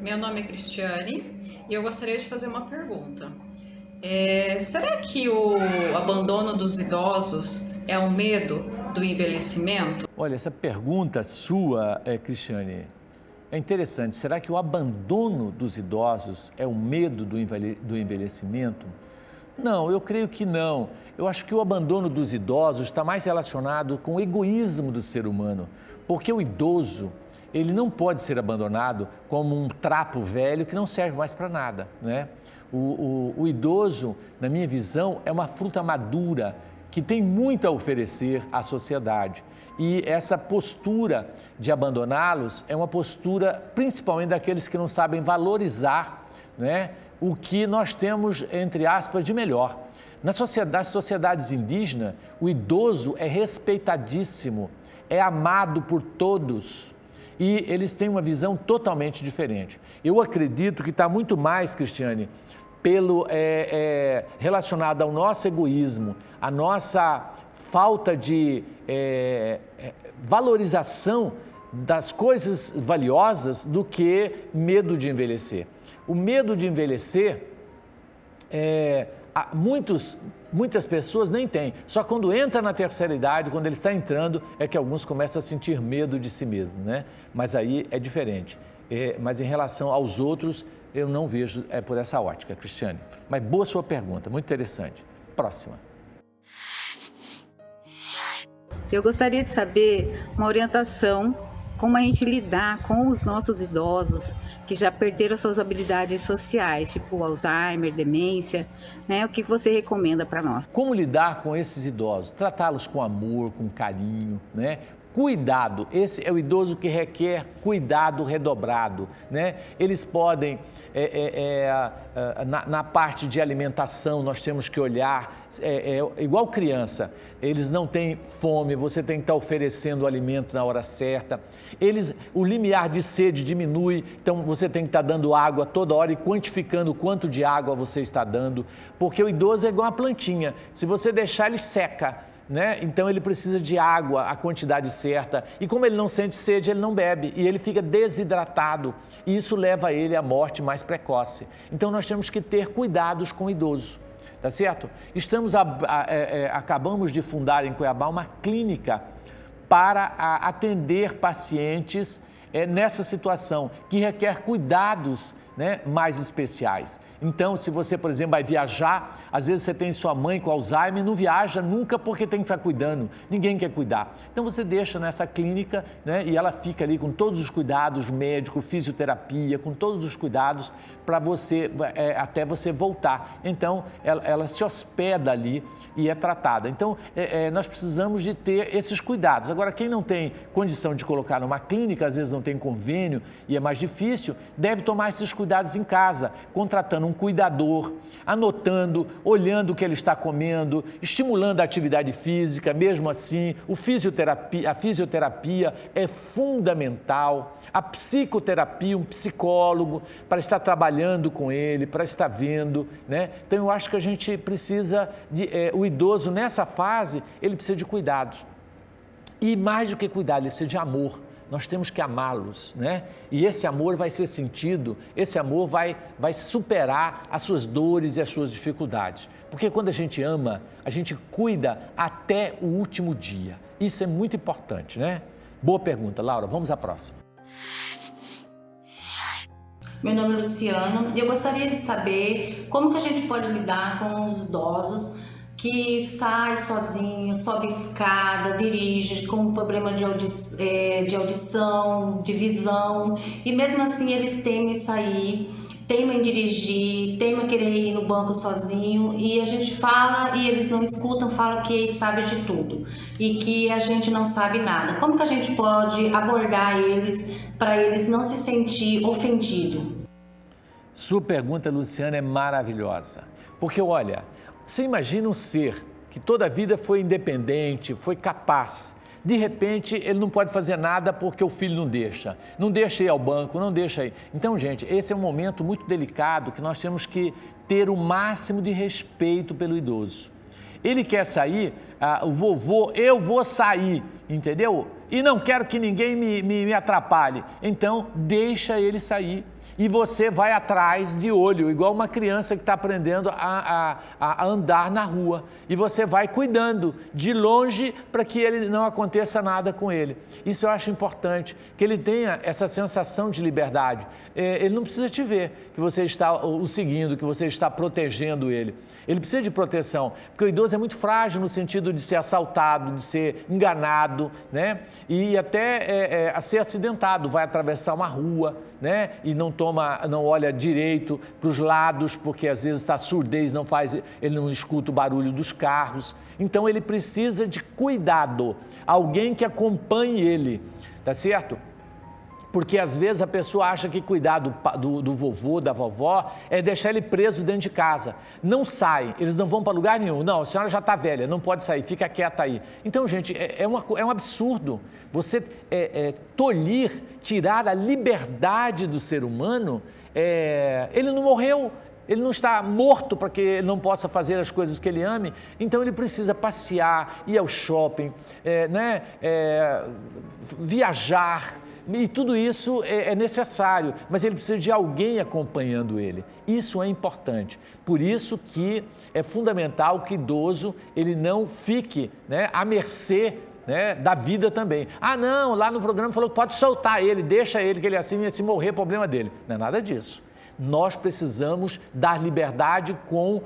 Meu nome é Cristiane e eu gostaria de fazer uma pergunta. Será que o abandono dos idosos é um medo do envelhecimento? Olha, essa pergunta sua, Cristiane, é interessante. Será que o abandono dos idosos é o medo do envelhecimento? Não, eu creio que não. Eu acho que o abandono dos idosos está mais relacionado com o egoísmo do ser humano, porque o idoso, ele não pode ser abandonado como um trapo velho que não serve mais para nada, né? O idoso, na minha visão, é uma fruta madura que tem muito a oferecer à sociedade. E essa postura de abandoná-los é uma postura principalmente daqueles que não sabem valorizar, né, o que nós temos, entre aspas, de melhor. Nas sociedades indígenas, o idoso é respeitadíssimo, é amado por todos e eles têm uma visão totalmente diferente. Eu acredito que está muito mais, Cristiane, relacionado ao nosso egoísmo, à nossa falta de valorização das coisas valiosas do que medo de envelhecer. O medo de envelhecer, muitas pessoas nem têm, só quando entra na terceira idade, quando ele está entrando, é que alguns começam a sentir medo de si mesmo, né? Mas aí é diferente. Mas em relação aos outros, eu não vejo por essa ótica, Cristiane. Mas boa sua pergunta, muito interessante. Próxima. Eu gostaria de saber uma orientação, como a gente lidar com os nossos idosos que já perderam suas habilidades sociais, tipo Alzheimer, demência, né? O que você recomenda para nós? Como lidar com esses idosos? Tratá-los com amor, com carinho, né? Cuidado, esse é o idoso que requer cuidado redobrado, né? Eles podem, na parte de alimentação, nós temos que olhar, igual criança, eles não têm fome, você tem que estar oferecendo o alimento na hora certa, o limiar de sede diminui, então você tem que estar dando água toda hora e quantificando o quanto de água você está dando, porque o idoso é igual uma plantinha, se você deixar ele seca, né? Então ele precisa de água, a quantidade certa, e como ele não sente sede, ele não bebe e ele fica desidratado e isso leva ele à morte mais precoce. Então nós temos que ter cuidados com o idoso, tá certo? Acabamos de fundar em Cuiabá uma clínica para atender pacientes nessa situação que requer cuidados, né, mais especiais. Então, se você, por exemplo, vai viajar, às vezes você tem sua mãe com Alzheimer, não viaja nunca porque tem que ficar cuidando, ninguém quer cuidar. Então você deixa nessa clínica, né, e ela fica ali com todos os cuidados médicos, fisioterapia, com todos os cuidados para você, até você voltar. Então, ela se hospeda ali e é tratada. Então, nós precisamos de ter esses cuidados. Agora, quem não tem condição de colocar numa clínica, às vezes não tem convênio e é mais difícil, deve tomar esses cuidados em casa, contratando um cuidador, anotando, olhando o que ele está comendo, estimulando a atividade física, mesmo assim, a fisioterapia é fundamental, a psicoterapia, um psicólogo, para estar trabalhando com ele, para estar vendo, né? Então eu acho que a gente precisa o idoso nessa fase, ele precisa de cuidados. E mais do que cuidado, ele precisa de amor. Nós temos que amá-los, né? E esse amor vai ser sentido, esse amor vai superar as suas dores e as suas dificuldades. Porque quando a gente ama, a gente cuida até o último dia. Isso é muito importante, né? Boa pergunta, Laura. Vamos à próxima. Meu nome é Luciana e eu gostaria de saber como que a gente pode lidar com os idosos que sai sozinho, sobe escada, dirige com problema de audição, de visão, e mesmo assim eles temem em sair, temem em dirigir, temem querer ir no banco sozinho, e a gente fala e eles não escutam, falam que sabe de tudo e que a gente não sabe nada. Como que a gente pode abordar eles para eles não se sentir ofendidos? Sua pergunta, Luciana, é maravilhosa, porque olha, você imagina um ser que toda a vida foi independente, foi capaz. De repente, ele não pode fazer nada porque o filho não deixa ir ao banco, não deixa ir. Então, gente, esse é um momento muito delicado que nós temos que ter o máximo de respeito pelo idoso. Ele quer sair, o vovô, eu vou sair, entendeu? E não quero que ninguém me atrapalhe. Então, deixa ele sair. E você vai atrás de olho, igual uma criança que está aprendendo a andar na rua. E você vai cuidando de longe para que ele não aconteça nada com ele. Isso eu acho importante, que ele tenha essa sensação de liberdade. Ele não precisa te ver que você está o seguindo, que você está protegendo ele. Ele precisa de proteção, porque o idoso é muito frágil no sentido de ser assaltado, de ser enganado, né? E até ser acidentado, vai atravessar uma rua, né? E não olha direito para os lados, porque às vezes está surdez, ele não escuta o barulho dos carros. Então ele precisa de cuidado, alguém que acompanhe ele, tá certo? Porque às vezes a pessoa acha que cuidar do vovô, da vovó, é deixar ele preso dentro de casa. Não sai, eles não vão para lugar nenhum. Não, a senhora já está velha, não pode sair, fica quieta aí. Então, gente, é um absurdo você tolir, tirar a liberdade do ser humano. Ele não morreu, ele não está morto para que ele não possa fazer as coisas que ele ame. Então, ele precisa passear, ir ao shopping, viajar. E tudo isso é necessário, mas ele precisa de alguém acompanhando ele. Isso é importante. Por isso que é fundamental que o idoso ele não fique, né, à mercê, né, da vida também. Ah, não, lá no programa falou que pode soltar ele, deixa ele, que ele assim, se morrer, problema dele. Não é nada disso. Nós precisamos dar liberdade com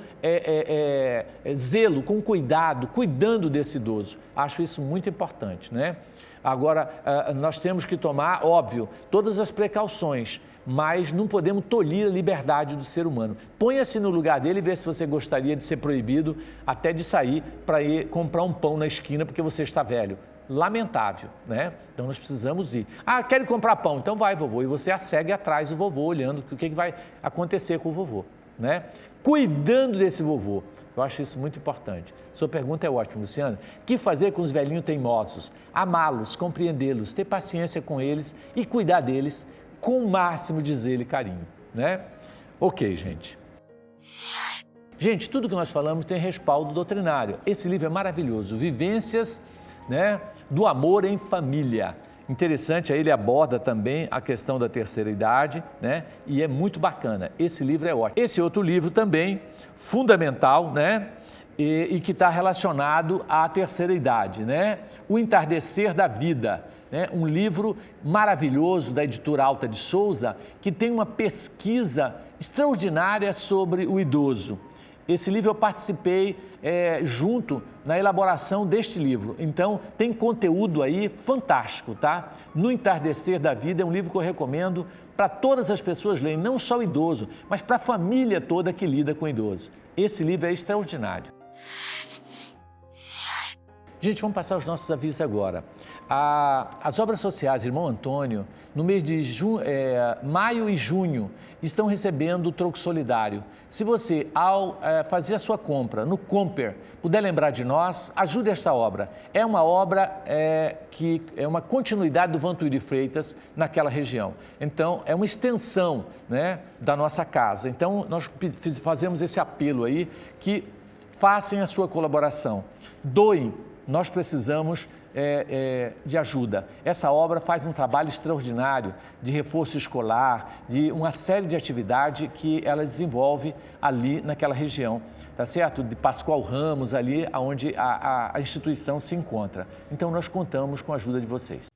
zelo, com cuidado, cuidando desse idoso. Acho isso muito importante, né? Agora, nós temos que tomar, óbvio, todas as precauções, mas não podemos tolir a liberdade do ser humano. Ponha-se no lugar dele e vê se você gostaria de ser proibido até de sair para ir comprar um pão na esquina porque você está velho. Lamentável, né? Então nós precisamos ir. Ah, quer comprar pão? Então vai, vovô. E você segue atrás do vovô, olhando o que vai acontecer com o vovô, né? Cuidando desse vovô. Eu acho isso muito importante. Sua pergunta é ótima, Luciana. O que fazer com os velhinhos teimosos? Amá-los, compreendê-los, ter paciência com eles e cuidar deles com o máximo de zelo e carinho, né? Ok, gente. Gente, tudo que nós falamos tem respaldo doutrinário. Esse livro é maravilhoso. Vivências, né, do amor em família. Interessante, aí ele aborda também a questão da terceira idade, né? E é muito bacana. Esse livro é ótimo. Esse outro livro também, fundamental, né? E que está relacionado à terceira idade, né? O Entardecer da Vida, né? Um livro maravilhoso da editora Alta de Souza, que tem uma pesquisa extraordinária sobre o idoso. Esse livro eu participei junto na elaboração deste livro. Então, tem conteúdo aí fantástico, tá? No Entardecer da Vida é um livro que eu recomendo para todas as pessoas lerem, não só o idoso, mas para a família toda que lida com o idoso. Esse livro é extraordinário. Gente, vamos passar os nossos avisos agora. As obras sociais, irmão Antônio, no mês de maio e junho, estão recebendo o troco solidário. Se você, ao fazer a sua compra no Comper, puder lembrar de nós, ajude esta obra. É uma obra que é uma continuidade do Vantuil de Freitas naquela região. Então, é uma extensão, né, da nossa casa. Então, nós fazemos esse apelo aí, que façam a sua colaboração. Doem. Nós precisamos de ajuda. Essa obra faz um trabalho extraordinário de reforço escolar, de uma série de atividades que ela desenvolve ali naquela região, tá certo? De Pascoal Ramos, ali onde a instituição se encontra. Então, nós contamos com a ajuda de vocês.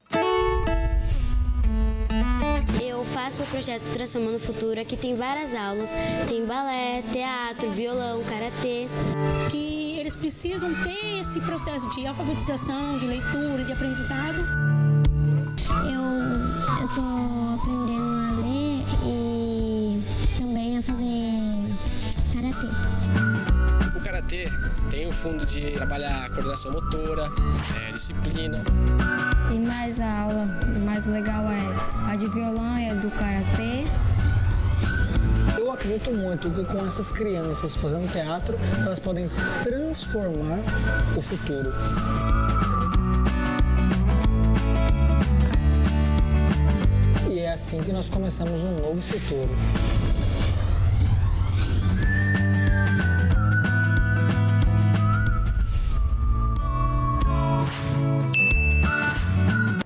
Eu faço o projeto Transformando o Futuro, aqui tem várias aulas, tem balé, teatro, violão, karatê. Que eles precisam ter esse processo de alfabetização, de leitura, de aprendizado. Eu tô aprendendo a ler e também a fazer karatê. O karatê tem o fundo de trabalhar a coordenação motora, disciplina. E mais a aula, mais legal é a de violão e a do karatê. Eu acredito muito que com essas crianças fazendo teatro, elas podem transformar o futuro. E é assim que nós começamos um novo futuro.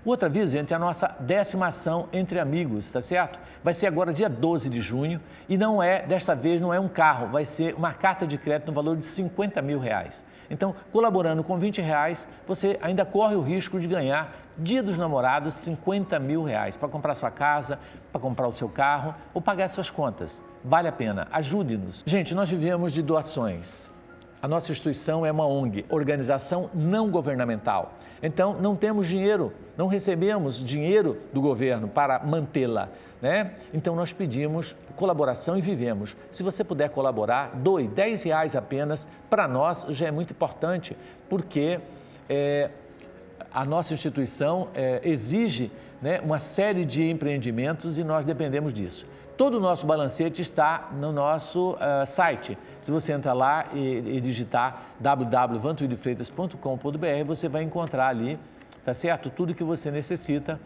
O Outra vez, gente, é a nossa 10ª ação entre amigos, tá certo? Vai ser agora dia 12 de junho e desta vez não é um carro, vai ser uma carta de crédito no valor de R$50 mil. Então, colaborando com R$20, você ainda corre o risco de ganhar, Dia dos Namorados, R$50 mil para comprar sua casa, para comprar o seu carro ou pagar suas contas. Vale a pena, ajude-nos. Gente, nós vivemos de doações. A nossa instituição é uma ONG, organização não governamental. Então, não temos dinheiro, não recebemos dinheiro do governo para mantê-la, né? Então, nós pedimos colaboração e vivemos. Se você puder colaborar, doe R$10 apenas. Para nós já é muito importante, porque a nossa instituição exige, né, uma série de empreendimentos e nós dependemos disso. Todo o nosso balancete está no nosso site. Se você entrar lá e digitar www.vantuildefreitas.com.br, você vai encontrar ali, tá certo? Tudo que você necessita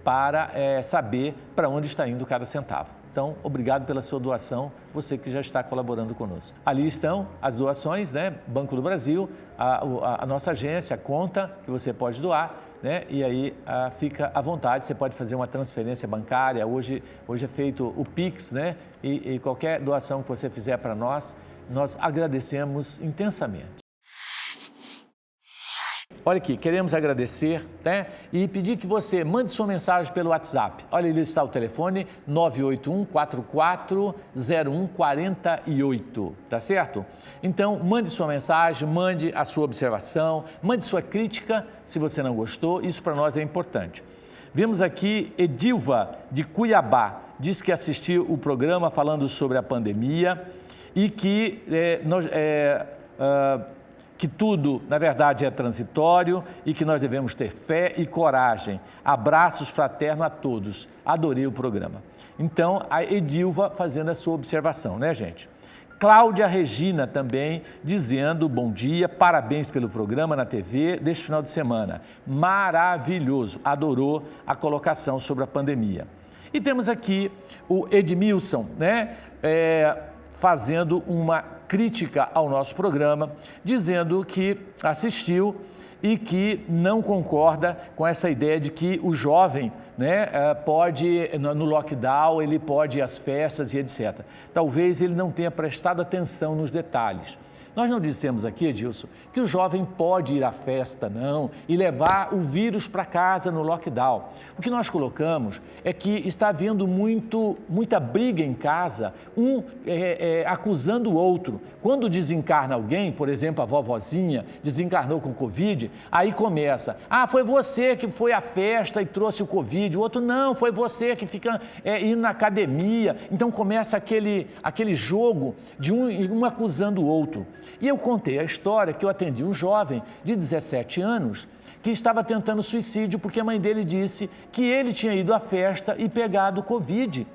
para saber para onde está indo cada centavo. Então, obrigado pela sua doação, você que já está colaborando conosco. Ali estão as doações, né? Banco do Brasil, a nossa agência, a conta que você pode doar, né? E aí fica à vontade, você pode fazer uma transferência bancária, hoje é feito o Pix, né? E qualquer doação que você fizer para nós agradecemos intensamente. Olha aqui, queremos agradecer, né? E pedir que você mande sua mensagem pelo WhatsApp. Olha, ali está o telefone 981-440148, tá certo? Então, mande sua mensagem, mande a sua observação, mande sua crítica, se você não gostou, isso para nós é importante. Vemos aqui Edilva, de Cuiabá, diz que assistiu o programa falando sobre a pandemia e que que tudo, na verdade, é transitório e que nós devemos ter fé e coragem. Abraços fraternos a todos. Adorei o programa. Então, a Edilva fazendo a sua observação, né, gente? Cláudia Regina também dizendo bom dia, parabéns pelo programa na TV deste final de semana. Maravilhoso, adorou a colocação sobre a pandemia. E temos aqui o Edmilson, né, fazendo uma crítica ao nosso programa, dizendo que assistiu e que não concorda com essa ideia de que o jovem, né, pode, no lockdown, ele pode ir às festas e etc. Talvez ele não tenha prestado atenção nos detalhes. Nós não dissemos aqui, Edilson, que o jovem pode ir à festa, não, e levar o vírus para casa no lockdown. O que nós colocamos é que está havendo muita briga em casa, acusando o outro. Quando desencarna alguém, por exemplo, a vovozinha desencarnou com Covid, aí começa, foi você que foi à festa e trouxe o Covid, o outro, não, foi você que fica indo na academia. Então começa aquele jogo de um acusando o outro. E eu contei a história que eu atendi um jovem de 17 anos que estava tentando suicídio porque a mãe dele disse que ele tinha ido à festa e pegado o Covid.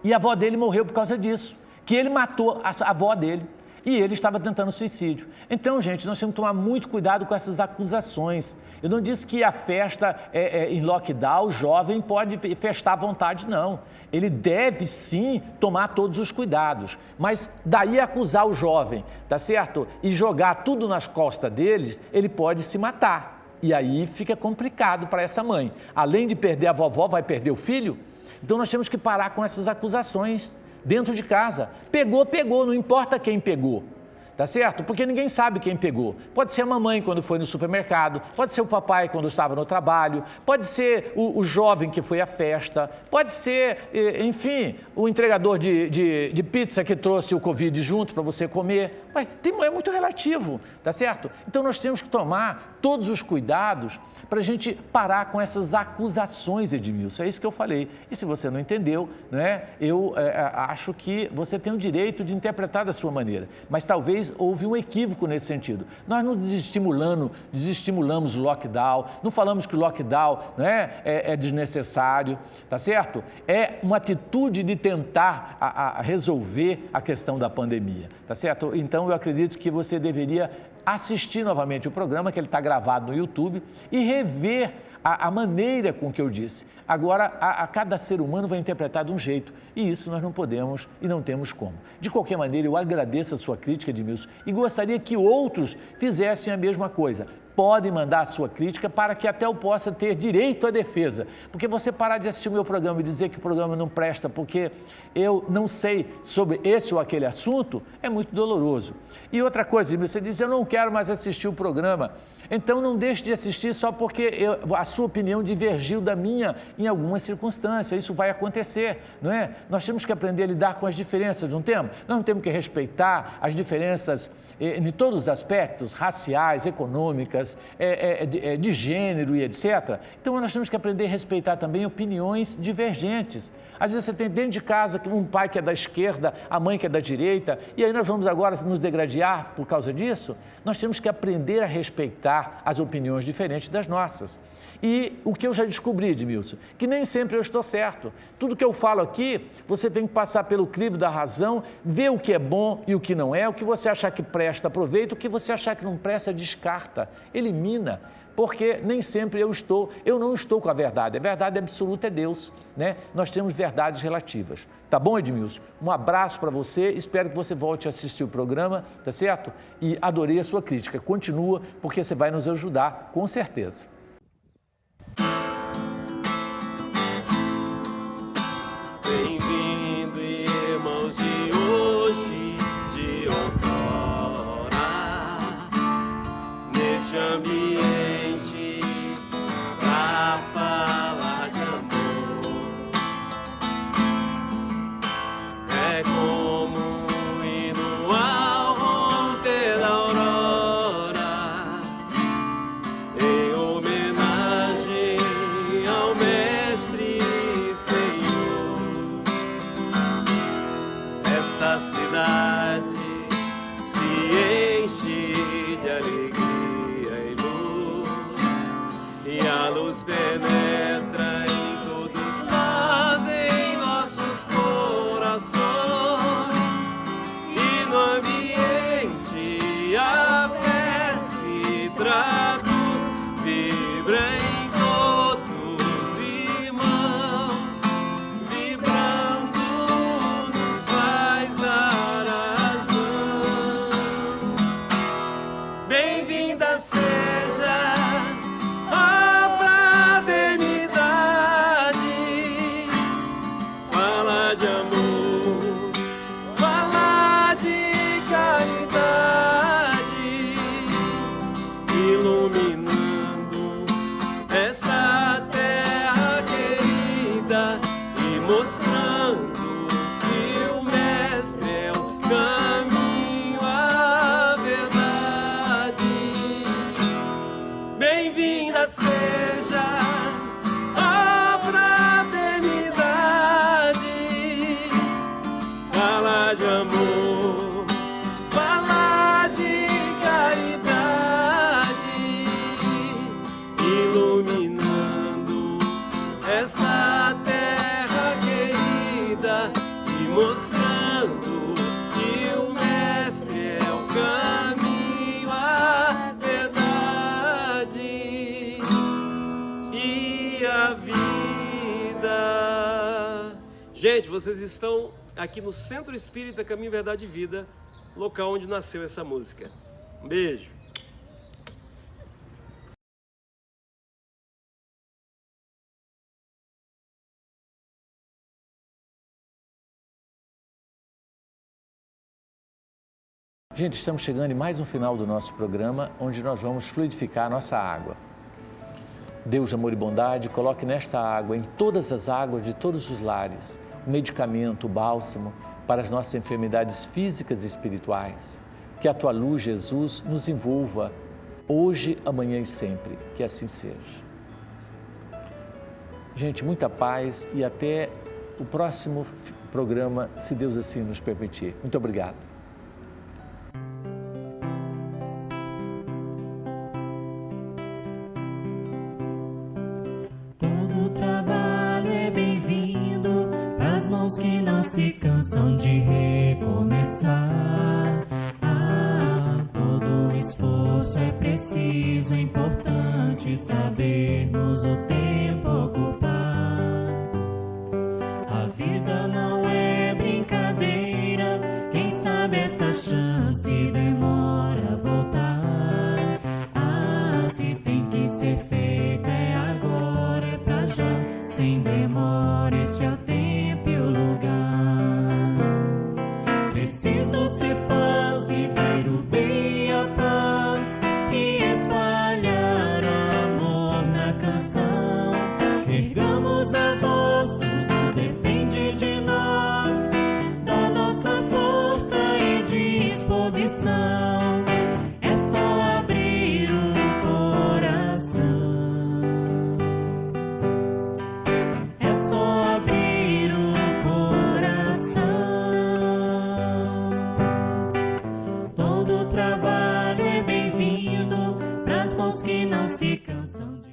E a avó dele morreu por causa disso, que ele matou a avó dele e ele estava tentando suicídio. Então, gente, nós temos que tomar muito cuidado com essas acusações. Eu não disse que a festa em lockdown, o jovem pode festar à vontade, não. Ele deve sim tomar todos os cuidados, mas daí acusar o jovem, tá certo? E jogar tudo nas costas deles, ele pode se matar. E aí fica complicado para essa mãe. Além de perder a vovó, vai perder o filho? Então nós temos que parar com essas acusações dentro de casa. Pegou, não importa quem pegou. Tá certo? Porque ninguém sabe quem pegou. Pode ser a mamãe quando foi no supermercado, pode ser o papai quando estava no trabalho, pode ser o jovem que foi à festa, pode ser, enfim, o entregador de pizza que trouxe o Covid junto para você comer. Mas é muito relativo, tá certo? Então nós temos que tomar todos os cuidados para a gente parar com essas acusações, Edmilson. É isso que eu falei. E se você não entendeu, né, eu acho que você tem o direito de interpretar da sua maneira. Mas talvez houve um equívoco nesse sentido. Nós não desestimulamos o lockdown, não falamos que o lockdown, né, é desnecessário, tá certo? É uma atitude de tentar resolver a questão da pandemia, tá certo? Então eu acredito que você deveria assistir novamente o programa, que ele está gravado no YouTube, e rever a maneira com que eu disse. Agora, cada ser humano vai interpretar de um jeito, e isso nós não podemos e não temos como. De qualquer maneira, eu agradeço a sua crítica, Edmilson, e gostaria que outros fizessem a mesma coisa. podem mandar a sua crítica para que até eu possa ter direito à defesa. Porque você parar de assistir o meu programa e dizer que o programa não presta porque eu não sei sobre esse ou aquele assunto, é muito doloroso. E outra coisa, você diz, eu não quero mais assistir o programa. Então não deixe de assistir só porque a sua opinião divergiu da minha em alguma circunstância. Isso vai acontecer, não é? Nós temos que aprender a lidar com as diferenças, não temos? Nós não temos que respeitar as diferenças em todos os aspectos, raciais, econômicas, de gênero e etc. Então nós temos que aprender a respeitar também opiniões divergentes. Às vezes você tem dentro de casa um pai que é da esquerda, a mãe que é da direita, e aí nós vamos agora nos degradar por causa disso? Nós temos que aprender a respeitar as opiniões diferentes das nossas. E o que eu já descobri, Edmilson, que nem sempre eu estou certo. Tudo que eu falo aqui, você tem que passar pelo crivo da razão, ver o que é bom e o que não é, o que você achar que presta, aproveita, o que você achar que não presta, descarta, elimina. Porque nem sempre eu não estou com a verdade absoluta é Deus, né? Nós temos verdades relativas. Tá bom, Edmilson? Um abraço para você, espero que você volte a assistir o programa, tá certo? E adorei a sua crítica, continua, porque você vai nos ajudar, com certeza. Bem-vindo, irmãos de hoje, de outrora, neste ambiente pra falar de amor. É como um hino ao romper da aurora, em homenagem ao Mestre Senhor. Esta cidade se enche de alegria e luz, e a luz penetra em todos nós, em nossos corações, e no ambiente a fé se traduz, vibra em todos, irmãos, vibrando nos faz dar as mãos. Bem-vinda seja a fraternidade, fala de amor, fala de caridade, iluminando essa terra querida e mostrando que o Mestre é o caminho, a verdade. Bem-vinda seja a fraternidade, fala de amor, fala de caridade, iluminando essa terra querida e mostrando que o Mestre é o caminho, a verdade e a vida. Gente, vocês estão aqui no Centro Espírita Caminho, Verdade e Vida, local onde nasceu essa música. Um beijo. Gente, estamos chegando em mais um final do nosso programa, onde nós vamos fluidificar a nossa água. Deus de amor e bondade, coloque nesta água, em todas as águas de todos os lares, o medicamento, o bálsamo para as nossas enfermidades físicas e espirituais. Que a tua luz, Jesus, nos envolva hoje, amanhã e sempre. Que assim seja. Gente, muita paz e até o próximo programa, se Deus assim nos permitir. Muito obrigado. Todo trabalho é bem-vindo, as mãos que não se cansam de recomeçar. Todo esforço é preciso, é importante sabermos o tempo ocupar. A vida não é brincadeira, quem sabe esta chance demora a voltar. sem demora, este é o tempo e o lugar. Preciso se faz viver o bem e a paz e espalhar amor na canção. Ergamos a voz, tudo depende de nós, da nossa força e disposição. É só abrir o coração. É só abrir o coração. Todo trabalho é bem-vindo pras mãos que não se cansam de